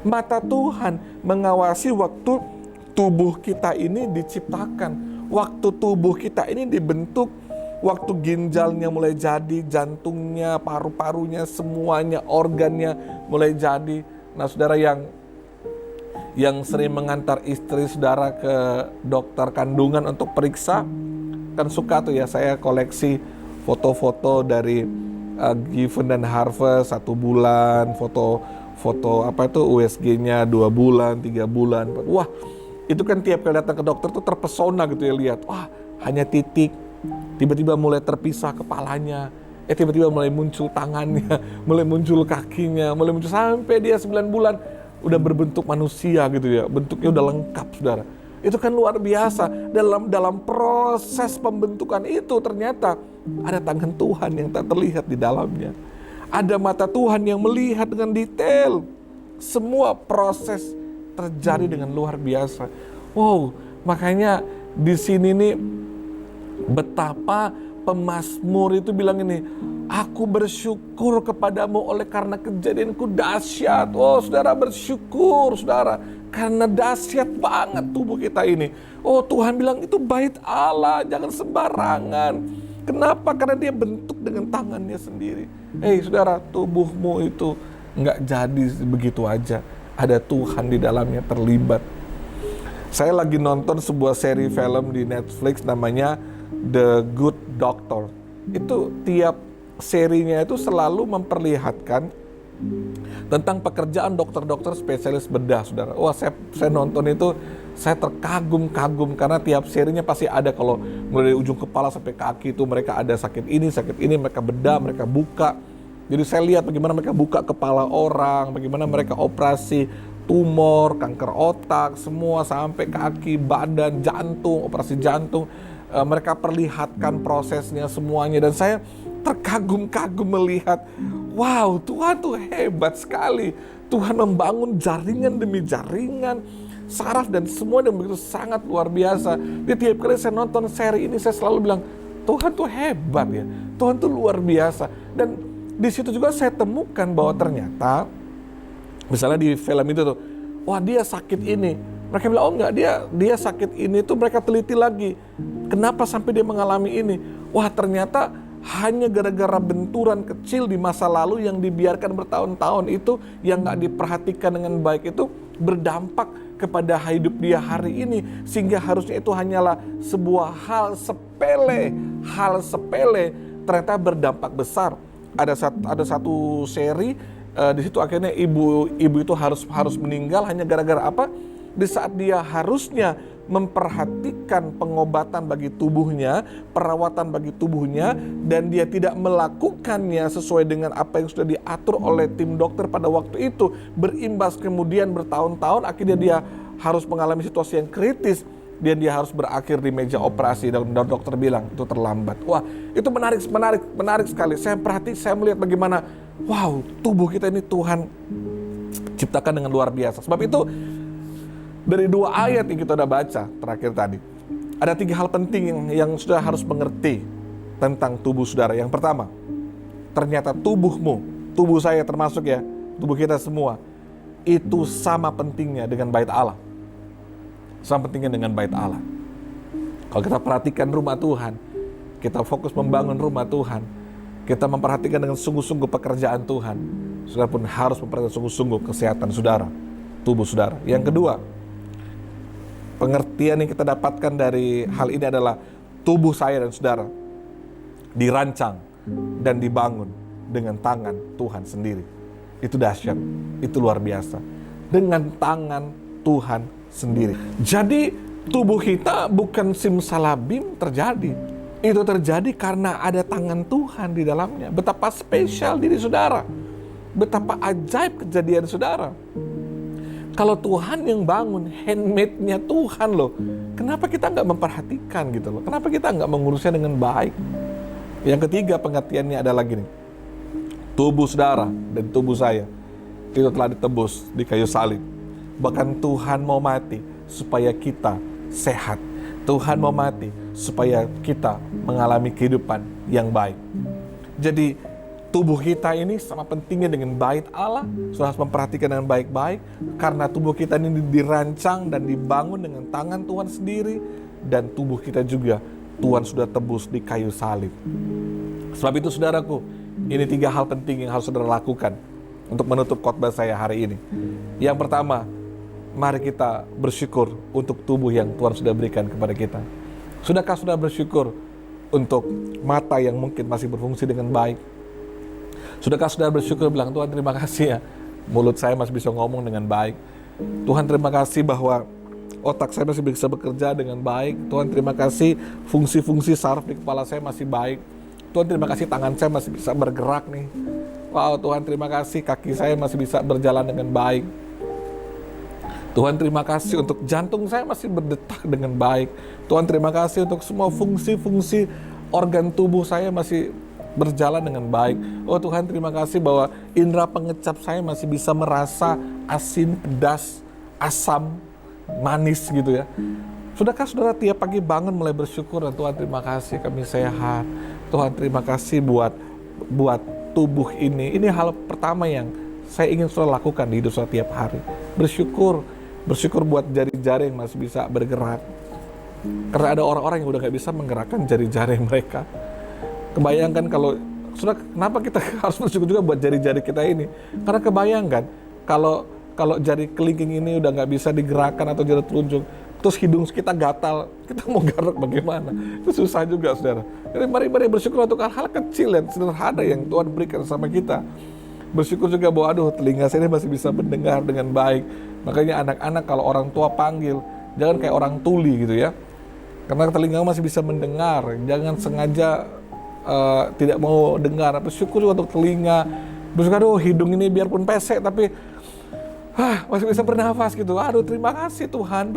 Mata Tuhan mengawasi waktu tubuh kita ini diciptakan. Waktu tubuh kita ini dibentuk. Waktu ginjalnya mulai jadi, jantungnya, paru-parunya, semuanya, organnya mulai jadi. Nah saudara, yang sering mengantar istri saudara ke dokter kandungan untuk periksa, kan suka tuh ya, saya koleksi foto-foto dari Given dan Harvest 1 bulan, foto apa itu USG-nya 2 bulan, 3 bulan. Wah, itu kan tiap kali datang ke dokter tuh terpesona gitu ya, lihat. Wah, hanya titik, tiba-tiba mulai terpisah kepalanya, tiba-tiba mulai muncul tangannya, mulai muncul kakinya, mulai muncul sampai dia 9 bulan udah berbentuk manusia gitu ya, bentuknya udah lengkap saudara. Itu kan luar biasa. Dalam proses pembentukan itu ternyata ada tangan Tuhan yang tak terlihat di dalamnya. Ada mata Tuhan yang melihat dengan detail. Semua proses terjadi dengan luar biasa. Wow, makanya di sini nih betapa pemazmur itu bilang ini, aku bersyukur kepadamu oleh karena kejadianku dahsyat. Oh saudara, bersyukur saudara, karena dahsyat banget tubuh kita ini. Oh Tuhan bilang itu bait Allah, jangan sembarangan. Kenapa? Karena dia bentuk dengan tangannya sendiri. Saudara, tubuhmu itu nggak jadi begitu aja. Ada Tuhan di dalamnya terlibat. Saya lagi nonton sebuah seri film di Netflix namanya The Good Doctor. Itu tiap serinya itu selalu memperlihatkan tentang pekerjaan dokter-dokter spesialis bedah, saudara. Wah, saya nonton itu, saya terkagum-kagum karena tiap serinya pasti ada, kalau mulai dari ujung kepala sampai kaki itu mereka ada sakit ini, mereka bedah, mereka buka. Jadi saya lihat bagaimana mereka buka kepala orang, bagaimana mereka operasi tumor, kanker otak, semua sampai kaki, badan, jantung, operasi jantung. Mereka perlihatkan prosesnya semuanya, dan saya terkagum-kagum melihat, wow, Tuhan tuh hebat sekali. Tuhan membangun jaringan demi jaringan, saraf dan semua yang begitu sangat luar biasa. Di tiap kali saya nonton seri ini, saya selalu bilang, Tuhan tuh hebat ya, Tuhan tuh luar biasa. Dan di situ juga saya temukan bahwa ternyata, misalnya di film itu tuh, wah dia sakit ini. Mereka bilang, oh enggak, dia sakit ini tuh mereka teliti lagi. Kenapa sampai dia mengalami ini? Wah ternyata hanya gara-gara benturan kecil di masa lalu yang dibiarkan bertahun-tahun itu, yang gak diperhatikan dengan baik itu, berdampak kepada hidup dia hari ini. Sehingga harusnya itu hanyalah sebuah hal sepele, ternyata berdampak besar. Ada satu seri, di situ akhirnya ibu itu harus meninggal hanya gara-gara apa? Di saat dia harusnya memperhatikan pengobatan bagi tubuhnya, perawatan bagi tubuhnya, dan dia tidak melakukannya sesuai dengan apa yang sudah diatur oleh tim dokter pada waktu itu, berimbas kemudian bertahun-tahun, akhirnya dia harus mengalami situasi yang kritis, dan dia harus berakhir di meja operasi, dan dokter bilang itu terlambat. Wah, itu menarik sekali. Saya melihat bagaimana, wow, tubuh kita ini Tuhan ciptakan dengan luar biasa. Sebab itu dari 2 ayat yang kita udah baca terakhir tadi, ada 3 hal penting yang sudah harus mengerti tentang tubuh saudara. Yang pertama, ternyata tubuhmu, tubuh saya termasuk ya, tubuh kita semua, itu sama pentingnya dengan bait Allah. Sama pentingnya dengan bait Allah. Kalau kita perhatikan rumah Tuhan, kita fokus membangun rumah Tuhan, kita memperhatikan dengan sungguh-sungguh pekerjaan Tuhan, saudara pun harus memperhatikan sungguh-sungguh kesehatan saudara, tubuh saudara. Yang kedua, pengertian yang kita dapatkan dari hal ini adalah tubuh saya dan saudara dirancang dan dibangun dengan tangan Tuhan sendiri. Itu dahsyat, itu luar biasa. Dengan tangan Tuhan sendiri. Jadi tubuh kita bukan simsalabim terjadi. Itu terjadi karena ada tangan Tuhan di dalamnya. Betapa spesial diri saudara. Betapa ajaib kejadian saudara. Kalau Tuhan yang bangun, handmade-nya Tuhan loh. Kenapa kita nggak memperhatikan gitu loh? Kenapa kita nggak mengurusnya dengan baik? Yang ketiga pengertiannya adalah gini. Tubuh saudara dan tubuh saya itu telah ditebus di kayu salib. Bahkan Tuhan mau mati supaya kita sehat. Tuhan mau mati supaya kita mengalami kehidupan yang baik. Jadi tubuh kita ini sama pentingnya dengan bait Allah. Saudara harus memperhatikan dengan baik-baik. Karena tubuh kita ini dirancang dan dibangun dengan tangan Tuhan sendiri. Dan tubuh kita juga Tuhan sudah tebus di kayu salib. Sebab itu saudaraku, ini 3 hal penting yang harus saudara lakukan untuk menutup khotbah saya hari ini. Yang pertama, mari kita bersyukur untuk tubuh yang Tuhan sudah berikan kepada kita. Sudahkah saudara bersyukur untuk mata yang mungkin masih berfungsi dengan baik? Sudahkah saudara bersyukur bilang, Tuhan terima kasih ya, mulut saya masih bisa ngomong dengan baik. Tuhan terima kasih bahwa otak saya masih bisa bekerja dengan baik. Tuhan terima kasih fungsi-fungsi saraf di kepala saya masih baik. Tuhan terima kasih tangan saya masih bisa bergerak nih. Wow, Tuhan terima kasih kaki saya masih bisa berjalan dengan baik. Tuhan terima kasih untuk jantung saya masih berdetak dengan baik. Tuhan terima kasih untuk semua fungsi-fungsi organ tubuh saya masih berjalan dengan baik. Oh Tuhan terima kasih bahwa indera pengecap saya masih bisa merasa asin, pedas, asam, manis gitu ya. Sudahkah saudara tiap pagi bangun mulai bersyukur dan Tuhan terima kasih kami sehat. Tuhan terima kasih buat tubuh ini. Ini hal pertama yang saya ingin saudara lakukan di hidup saudara tiap hari. Bersyukur buat jari-jari yang masih bisa bergerak. Karena ada orang-orang yang udah gak bisa menggerakkan jari-jari mereka. Kebayangkan kalau, saudara, kenapa kita harus bersyukur juga buat jari-jari kita ini? Karena kebayangkan kalau jari kelingking ini udah gak bisa digerakkan atau jari telunjuk, terus hidung kita gatal, kita mau garuk bagaimana? Itu susah juga saudara. Jadi mari bersyukur untuk hal-hal kecil dan sederhana yang Tuhan berikan sama kita. Bersyukur juga bahwa telinga saya ini masih bisa mendengar dengan baik. Makanya anak-anak kalau orang tua panggil, jangan kayak orang tuli gitu ya. Karena telinga masih bisa mendengar, jangan sengaja tidak mau dengar. Bersyukur juga untuk telinga. Bersyukur hidung ini biarpun pesek tapi masih bisa bernafas gitu. Terima kasih Tuhan,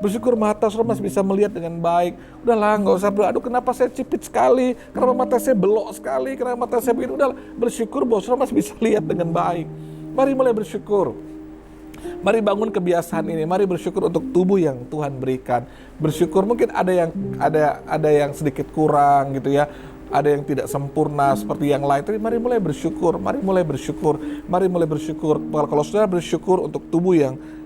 bersyukur mata saudara masih bisa melihat dengan baik. Udahlah, nggak usah kenapa saya cipit sekali, kenapa mata saya belok sekali, kenapa mata saya begini. Udahlah, bersyukur bahwa saudara masih bisa lihat dengan baik. Mari mulai bersyukur. Mari bangun kebiasaan ini. Mari bersyukur untuk tubuh yang Tuhan berikan. Bersyukur mungkin ada yang sedikit kurang gitu ya. Ada yang tidak sempurna seperti yang lain. Tapi mari mulai bersyukur. Kalau saudara bersyukur untuk tubuh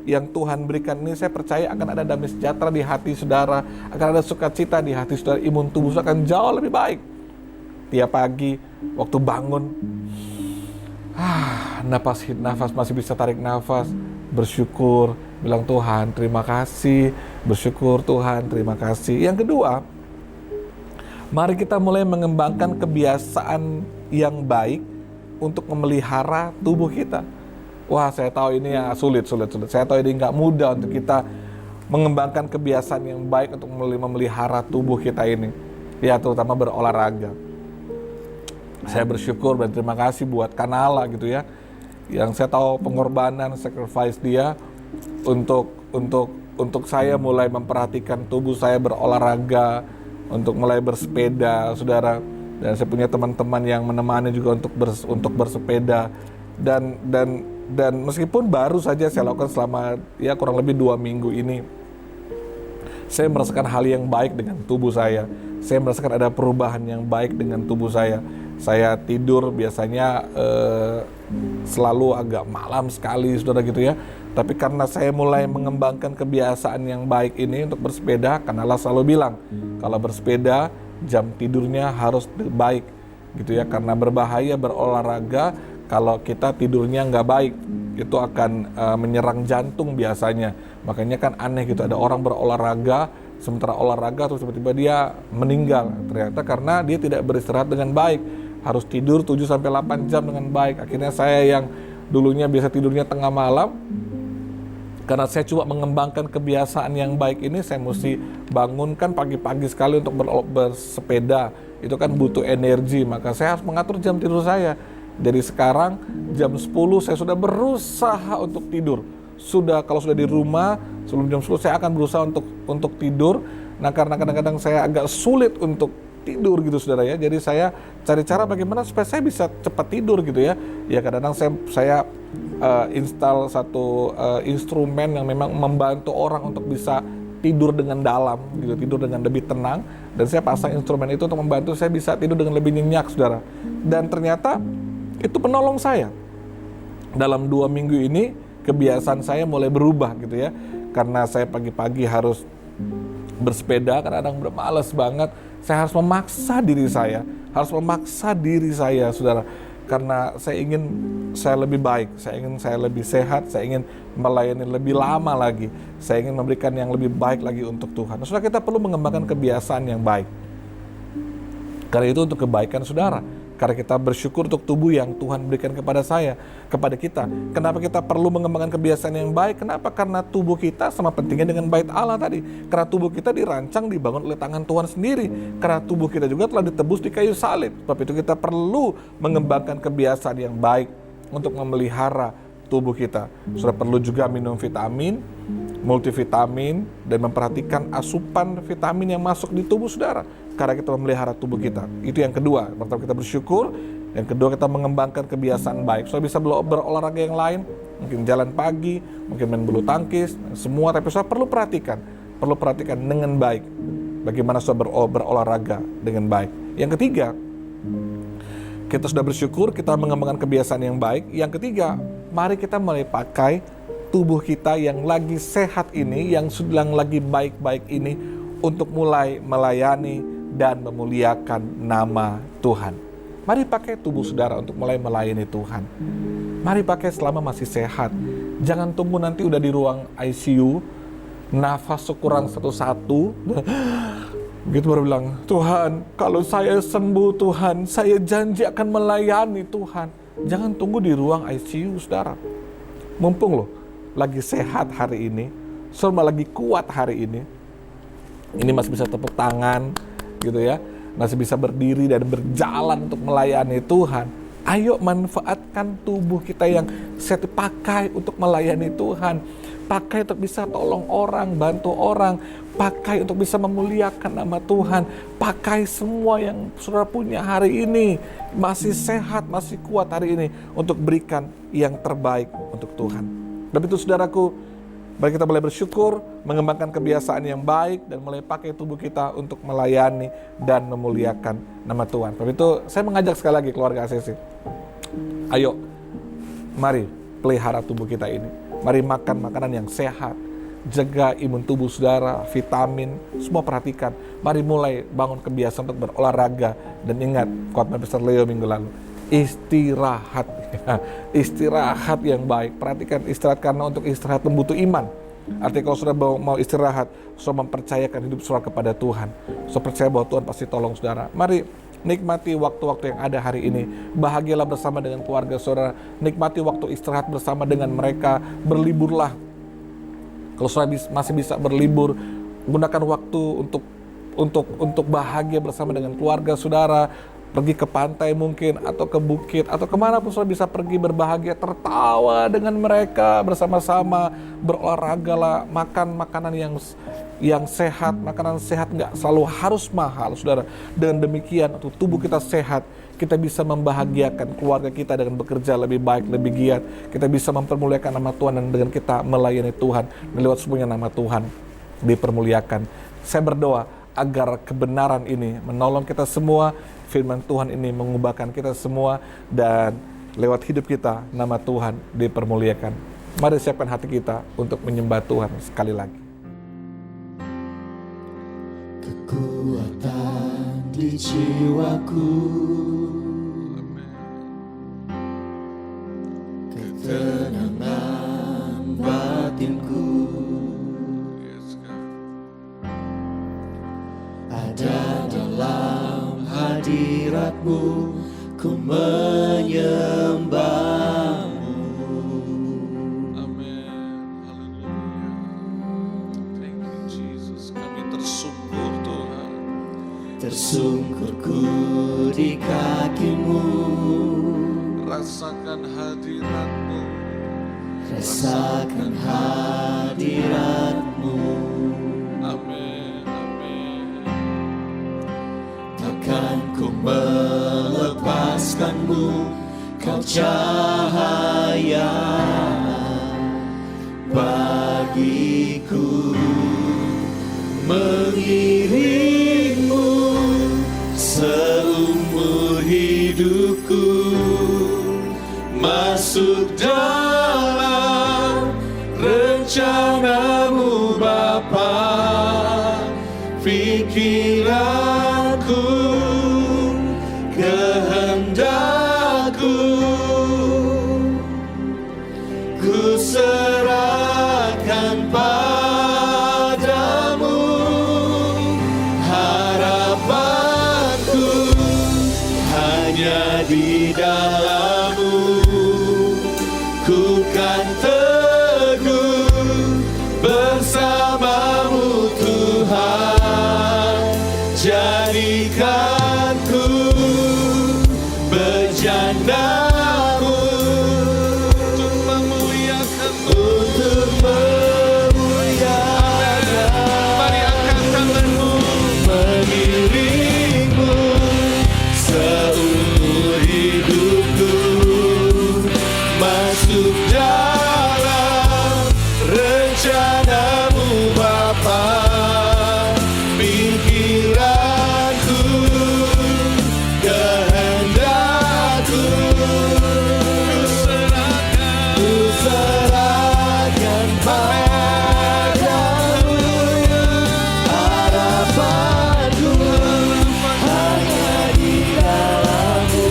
yang Tuhan berikan ini, saya percaya akan ada damai sejahtera di hati saudara, akan ada sukacita di hati saudara, imun tubuh saudara akan jauh lebih baik. Tiap pagi waktu bangun, nafas masih bisa tarik nafas, bersyukur, bilang Tuhan terima kasih, bersyukur Tuhan terima kasih. Yang kedua, mari kita mulai mengembangkan kebiasaan yang baik untuk memelihara tubuh kita. Wah, saya tahu ini ya sulit. Saya tahu ini nggak mudah untuk kita mengembangkan kebiasaan yang baik untuk memelihara tubuh kita ini. Ya, terutama berolahraga. Saya bersyukur dan terima kasih buat Kanala gitu ya. Yang saya tahu pengorbanan, sacrifice dia untuk saya mulai memperhatikan tubuh saya berolahraga, untuk mulai bersepeda, saudara. Dan saya punya teman-teman yang menemani juga untuk bersepeda. Dan meskipun baru saja saya lakukan selama ya kurang lebih 2 minggu ini, saya merasakan hal yang baik dengan tubuh saya. Saya merasakan ada perubahan yang baik dengan tubuh saya. Saya tidur biasanya selalu agak malam sekali, saudara gitu ya. Tapi karena saya mulai mengembangkan kebiasaan yang baik ini untuk bersepeda, karena Allah selalu bilang, kalau bersepeda jam tidurnya harus baik gitu ya. Karena berbahaya berolahraga kalau kita tidurnya nggak baik, itu akan menyerang jantung biasanya. Makanya kan aneh gitu, ada orang berolahraga, sementara olahraga terus tiba-tiba dia meninggal. Ternyata karena dia tidak beristirahat dengan baik, harus tidur 7-8 jam dengan baik. Akhirnya saya yang dulunya biasa tidurnya tengah malam, karena saya coba mengembangkan kebiasaan yang baik ini, saya mesti bangunkan pagi-pagi sekali untuk bersepeda. Itu kan butuh energi, maka saya harus mengatur jam tidur saya. Jadi sekarang jam 10 saya sudah berusaha untuk tidur. Kalau sudah di rumah, sebelum jam 10 saya akan berusaha untuk tidur. Nah, karena kadang-kadang saya agak sulit untuk tidur gitu saudara ya. Jadi saya cari cara bagaimana supaya saya bisa cepat tidur gitu ya. Ya kadang-kadang saya install satu instrumen yang memang membantu orang untuk bisa tidur dengan dalam gitu, tidur dengan lebih tenang, dan saya pasang instrumen itu untuk membantu saya bisa tidur dengan lebih nyenyak saudara. Dan ternyata itu menolong saya. Dalam 2 minggu ini kebiasaan saya mulai berubah gitu ya. Karena saya pagi-pagi harus bersepeda, kadang-kadang bermalas banget, saya harus memaksa diri saya saudara. Karena saya ingin saya lebih baik, saya ingin saya lebih sehat, saya ingin melayani lebih lama lagi, saya ingin memberikan yang lebih baik lagi untuk Tuhan. Nah, saudara, kita perlu mengembangkan kebiasaan yang baik. Karena itu untuk kebaikan saudara. Karena kita bersyukur untuk tubuh yang Tuhan berikan kepada kita. Kenapa kita perlu mengembangkan kebiasaan yang baik? Kenapa? Karena tubuh kita sama pentingnya dengan bait Allah tadi. Karena tubuh kita dirancang, dibangun oleh tangan Tuhan sendiri. Karena tubuh kita juga telah ditebus di kayu salib. Sebab itu kita perlu mengembangkan kebiasaan yang baik untuk memelihara tubuh kita. Sudah perlu juga minum vitamin, multivitamin, dan memperhatikan asupan vitamin yang masuk di tubuh saudara. Karena kita memelihara tubuh kita. Itu yang kedua. Pertama kita bersyukur, yang kedua kita mengembangkan kebiasaan baik. Saudara bisa berolahraga yang lain, mungkin jalan pagi, mungkin main bulu tangkis, semua. Tapi saudara perlu perhatikan dengan baik. Bagaimana saudara berolahraga dengan baik. Yang ketiga, kita sudah bersyukur, kita mengembangkan kebiasaan yang baik. Yang ketiga, mari kita mulai pakai tubuh kita yang lagi sehat ini, yang sedang lagi baik-baik ini, untuk mulai melayani dan memuliakan nama Tuhan. Mari pakai tubuh saudara untuk mulai melayani Tuhan. Mari pakai selama masih sehat. Jangan tunggu nanti udah di ruang ICU, nafas kurang 1-1, begitu baru bilang, Tuhan, kalau saya sembuh Tuhan, saya janji akan melayani Tuhan. Jangan tunggu di ruang ICU saudara. Mumpung loh lagi sehat hari ini, selama lagi kuat hari ini masih bisa tepuk tangan gitu ya, masih bisa berdiri dan berjalan untuk melayani Tuhan. Ayo manfaatkan tubuh kita yang sehat, pakai untuk melayani Tuhan, pakai untuk bisa tolong orang, bantu orang, pakai untuk bisa memuliakan nama Tuhan, pakai semua yang saudara punya hari ini, masih sehat, masih kuat hari ini, untuk berikan yang terbaik untuk Tuhan. Dan itu saudaraku, mari kita mulai bersyukur, mengembangkan kebiasaan yang baik, dan mulai pakai tubuh kita untuk melayani dan memuliakan nama Tuhan. Sebab itu saya mengajak sekali lagi keluarga ACC, ayo, mari pelihara tubuh kita ini. Mari makan makanan yang sehat, jaga imun tubuh saudara, vitamin, semua perhatikan. Mari mulai bangun kebiasaan untuk berolahraga. Dan ingat, khotbah Pastor Leo minggu lalu, istirahat. Istirahat yang baik. Perhatikan istirahat, karena untuk istirahat membutuh iman. Artinya kalau saudara mau istirahat, saudara mempercayakan hidup saudara kepada Tuhan. Saudara percaya bahwa Tuhan pasti tolong saudara. Mari nikmati waktu-waktu yang ada hari ini. Bahagialah bersama dengan keluarga saudara. Nikmati waktu istirahat bersama dengan mereka. Berliburlah. Kalau saudara masih bisa berlibur, gunakan waktu untuk bahagia bersama dengan keluarga saudara. Pergi ke pantai mungkin, atau ke bukit, atau kemana pun saudara bisa pergi berbahagia, tertawa dengan mereka bersama-sama, berolahraga lah, makan makanan yang sehat. Makanan sehat nggak selalu harus mahal saudara. Dengan demikian, untuk tubuh kita sehat, kita bisa membahagiakan keluarga kita dengan bekerja lebih baik, lebih giat. Kita bisa mempermuliakan nama Tuhan, dan dengan kita melayani Tuhan, dan lewat semuanya nama Tuhan dipermuliakan. Saya berdoa agar kebenaran ini menolong kita semua, firman Tuhan ini mengubahkan kita semua, dan lewat hidup kita nama Tuhan dipermuliakan. Mari siapkan hati kita untuk menyembah Tuhan sekali lagi. Kekuatan di jiwaku, hadirat-Mu, ku menyembah-Mu. Amin. Haleluya. Thank you Jesus. Kami tersungkur Tuhan. Tersungkur ku di kaki-Mu, Rasakan hadirat-Mu. rasakan hadirat-Mu. Amin. Amin. Takkan ku melepaskan-Mu, Kau cahaya bagiku. Mengiring-Mu seumur hidupku, masuk dalam rencana-Mu Bapa. Pikiranku, kehendakku, ku serahkan padamu. Harapanku hanya di dalam-Mu, ku kan teguh bersama-Mu Tuhan. Jadikan ku berjana-Mu Untuk memuliakan-Mu. untuk memuliakan. Mari angkat tanganmu. Mengiring-Mu seumur hidupku, masuk dalam rencana-Mu Bapa. Pikiranku, kehendakku, ku serahkan padamu. Harapanku hanya di dalam-Mu,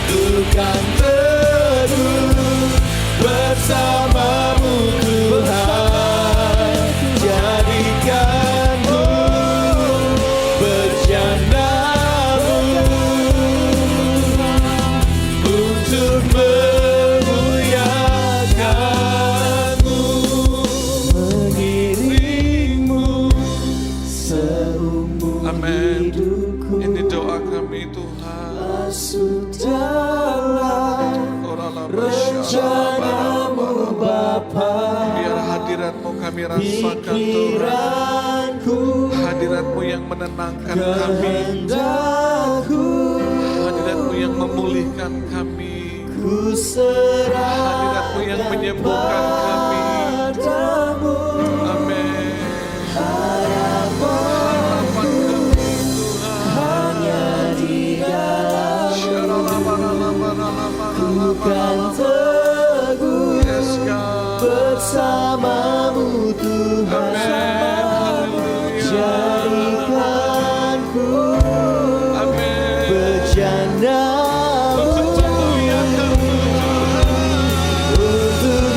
ku kan teguh bersama-Mu Tuhan. Jadikan ku berjana-Mu untuk memuliakan-Mu. Mengiring-Mu seumur Amin. hidupku, Ini doa kami Tuhan. masuk dalam rencana-Mu Bapa. Biar hadirat-Mu kami rasakan Tuhan. Pikiranku, Hadirat-Mu yang menenangkan kami. kehendakku, Hadirat-Mu yang memulihkan kami. ku serahkan Hadirat-Mu yang menyembuhkan kami. padamu. Amin. Harapan Harapan kami Tuhan. hanya di dalam-Mu, kan teguh Yes God. bersama-Mu Tuhan. Amin. Haleluya. Jadikan ku Amin. berjana-Mu Untuk memuliakan-Mu Tuhan. untuk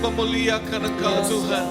memuliakan Engkau Tuhan.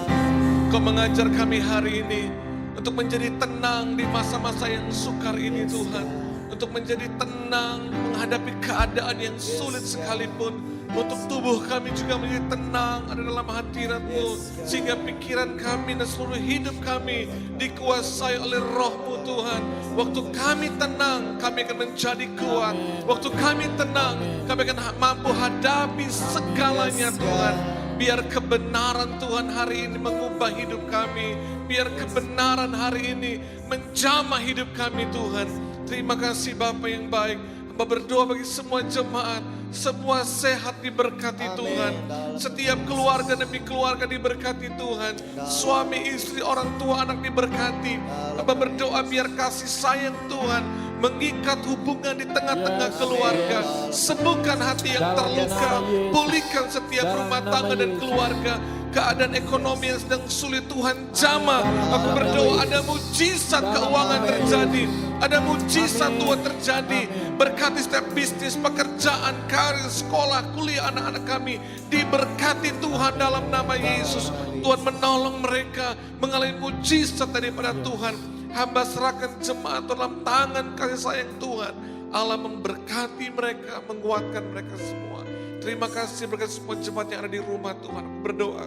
Kau mengajar kami hari ini untuk menjadi tenang di masa-masa yang sukar ini Tuhan. Untuk menjadi tenang menghadapi keadaan yang sulit sekalipun. Untuk tubuh kami juga menjadi tenang ada dalam hadirat-Mu. Sehingga pikiran kami dan seluruh hidup kami dikuasai oleh Roh-Mu Tuhan. Waktu kami tenang, kami akan menjadi kuat. Waktu kami tenang, kami akan mampu hadapi segalanya Tuhan. Biar kebenaran Tuhan hari ini mengubah hidup kami. Biar kebenaran hari ini menjamah hidup kami Tuhan. Terima kasih Bapa yang baik. Hamba berdoa bagi semua jemaat. Semua sehat diberkati Tuhan. Setiap keluarga demi keluarga diberkati Tuhan. Suami, istri, orang tua, anak diberkati. Hamba berdoa biar kasih sayang Tuhan mengikat hubungan di tengah-tengah keluarga. Sembuhkan hati yang terluka. Pulihkan setiap rumah tangga dan keluarga. Keadaan ekonomi yang sedang sulit Tuhan jamah. Aku berdoa ada mujizat keuangan terjadi. Ada mujizat Tuhan terjadi. Berkati setiap bisnis, pekerjaan, karir, sekolah, kuliah anak-anak kami. Diberkati Tuhan dalam nama Yesus. Tuhan menolong mereka mengalami mujizat daripada Tuhan. Hamba serahkan jemaat dalam tangan kasih sayang Tuhan. Allah memberkati mereka, menguatkan mereka semua. Terima kasih berkat semua jemaat yang ada di rumah Tuhan. Aku berdoa,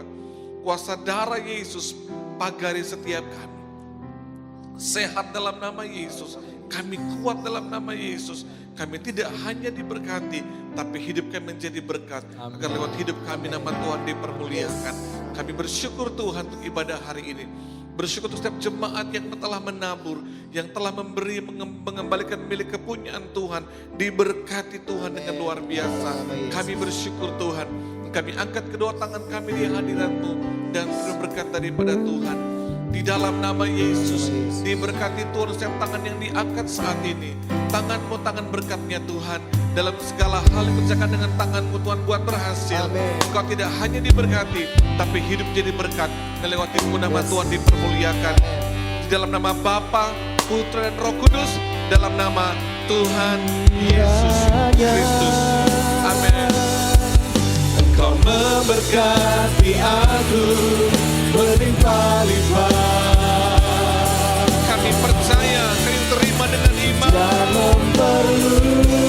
kuasa darah Yesus pagari setiap kami. Sehat dalam nama Yesus. Kami kuat dalam nama Yesus. Kami tidak hanya diberkati, tapi hidup kami menjadi berkat. Agar lewat hidup kami nama Tuhan dipermuliakan. Kami bersyukur Tuhan untuk ibadah hari ini. Bersyukur untuk setiap jemaat yang telah menabur, yang telah memberi, mengembalikan milik kepunyaan Tuhan. Diberkati Tuhan dengan luar biasa. Kami bersyukur Tuhan. Kami angkat kedua tangan kami di hadirat-Mu dan berkat daripada Tuhan. Di dalam nama Yesus, diberkati Tuhan setiap tangan yang diangkat saat ini. Tangan-Mu, tangan berkatnya Tuhan. Dalam segala hal yang kerjakan dengan tangan-Mu Tuhan buat berhasil. Engkau tidak hanya diberkati, tapi hidup jadi berkat. Dan lewat hidupmu nama Tuhan dipermuliakan. Di dalam nama Bapa, Putra dan Roh Kudus. Dalam nama Tuhan Yesus Kristus. Amin. Engkau memberkati aku berlimpah-limpah. Kami percaya, kami terima dengan iman. Dan memperluas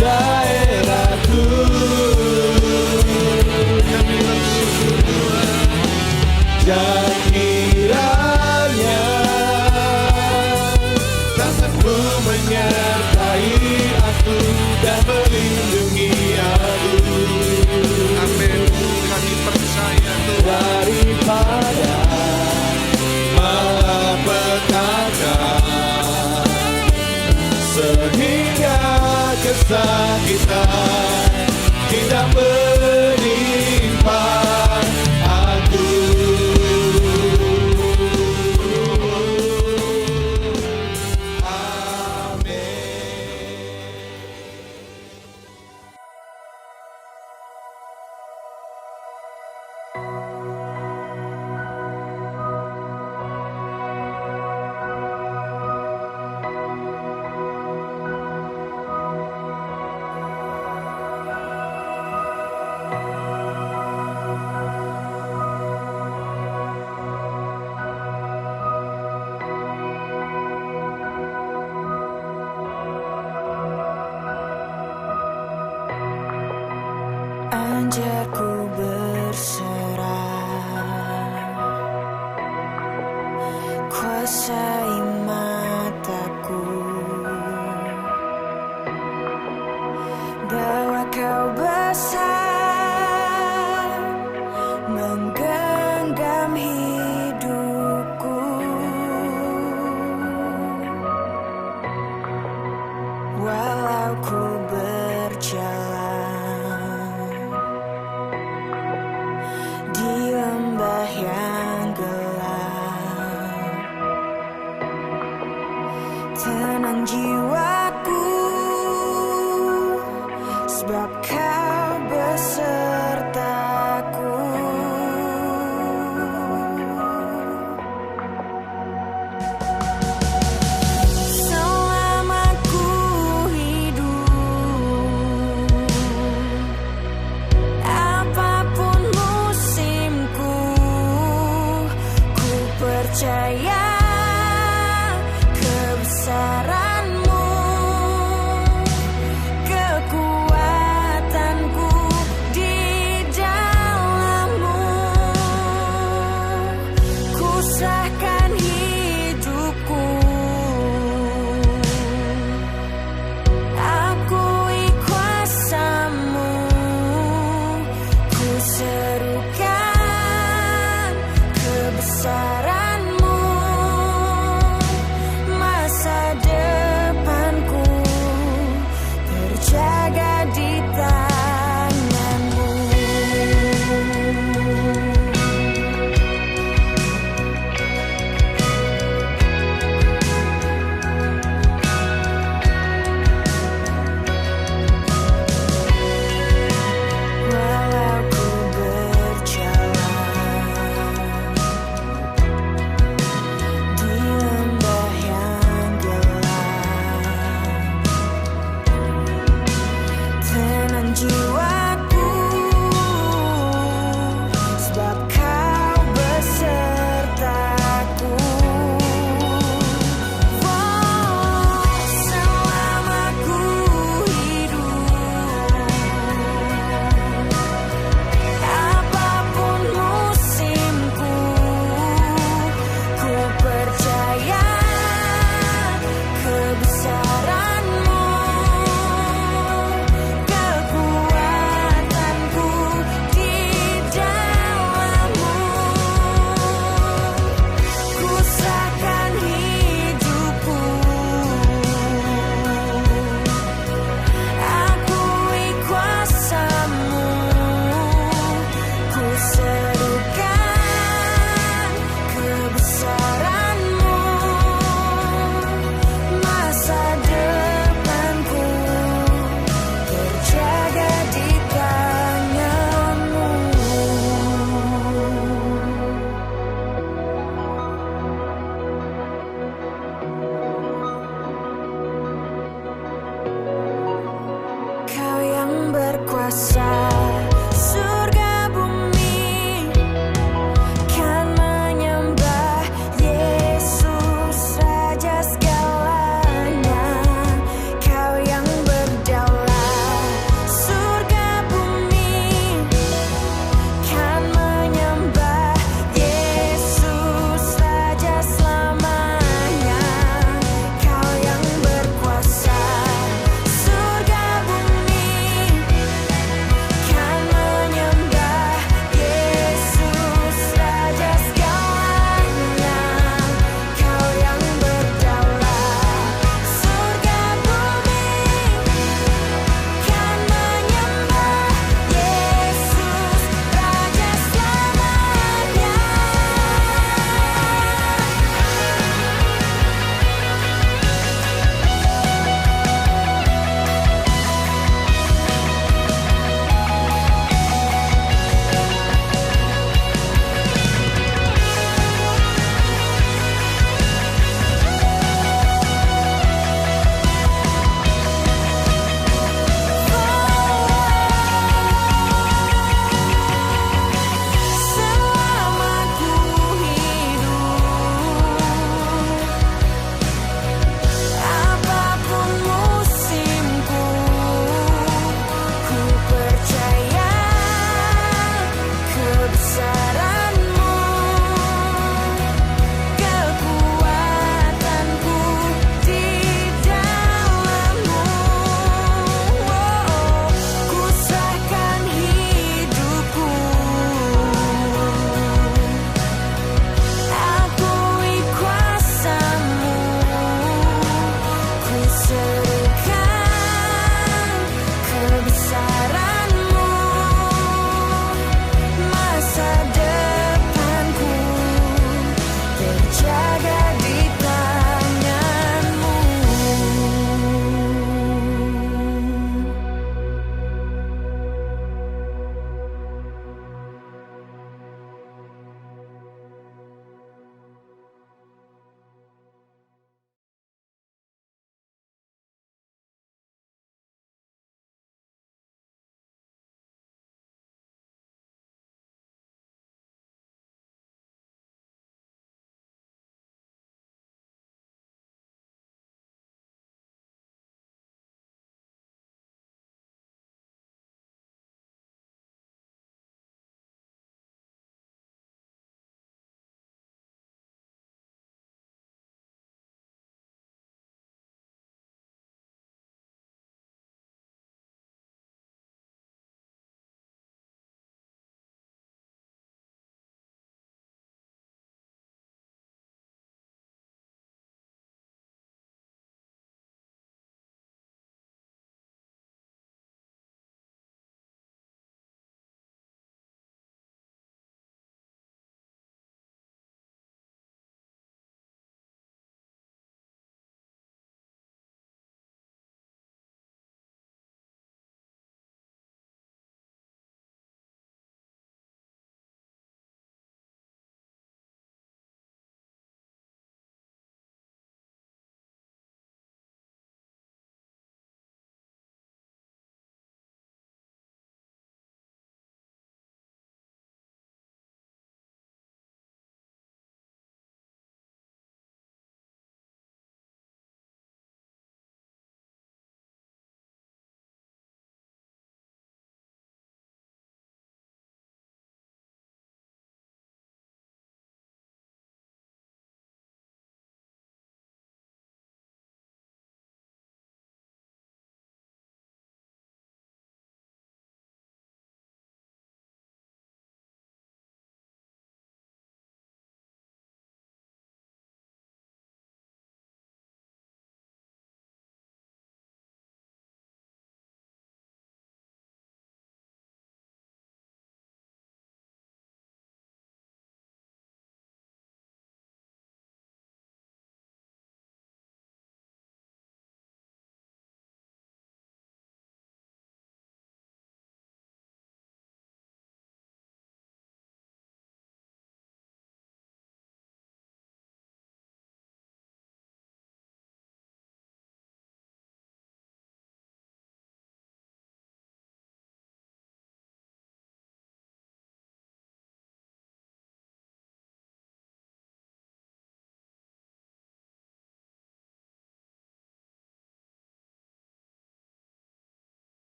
daerahku. Kami bersyukur Tuhan. Dan kiranya tangan-Mu menyertai aku dan melindungi aku. Amin. Kami percaya Tuhan. Daripada malapetaka sehingga kesakitan tidak menimpa aku. Anjarku bersama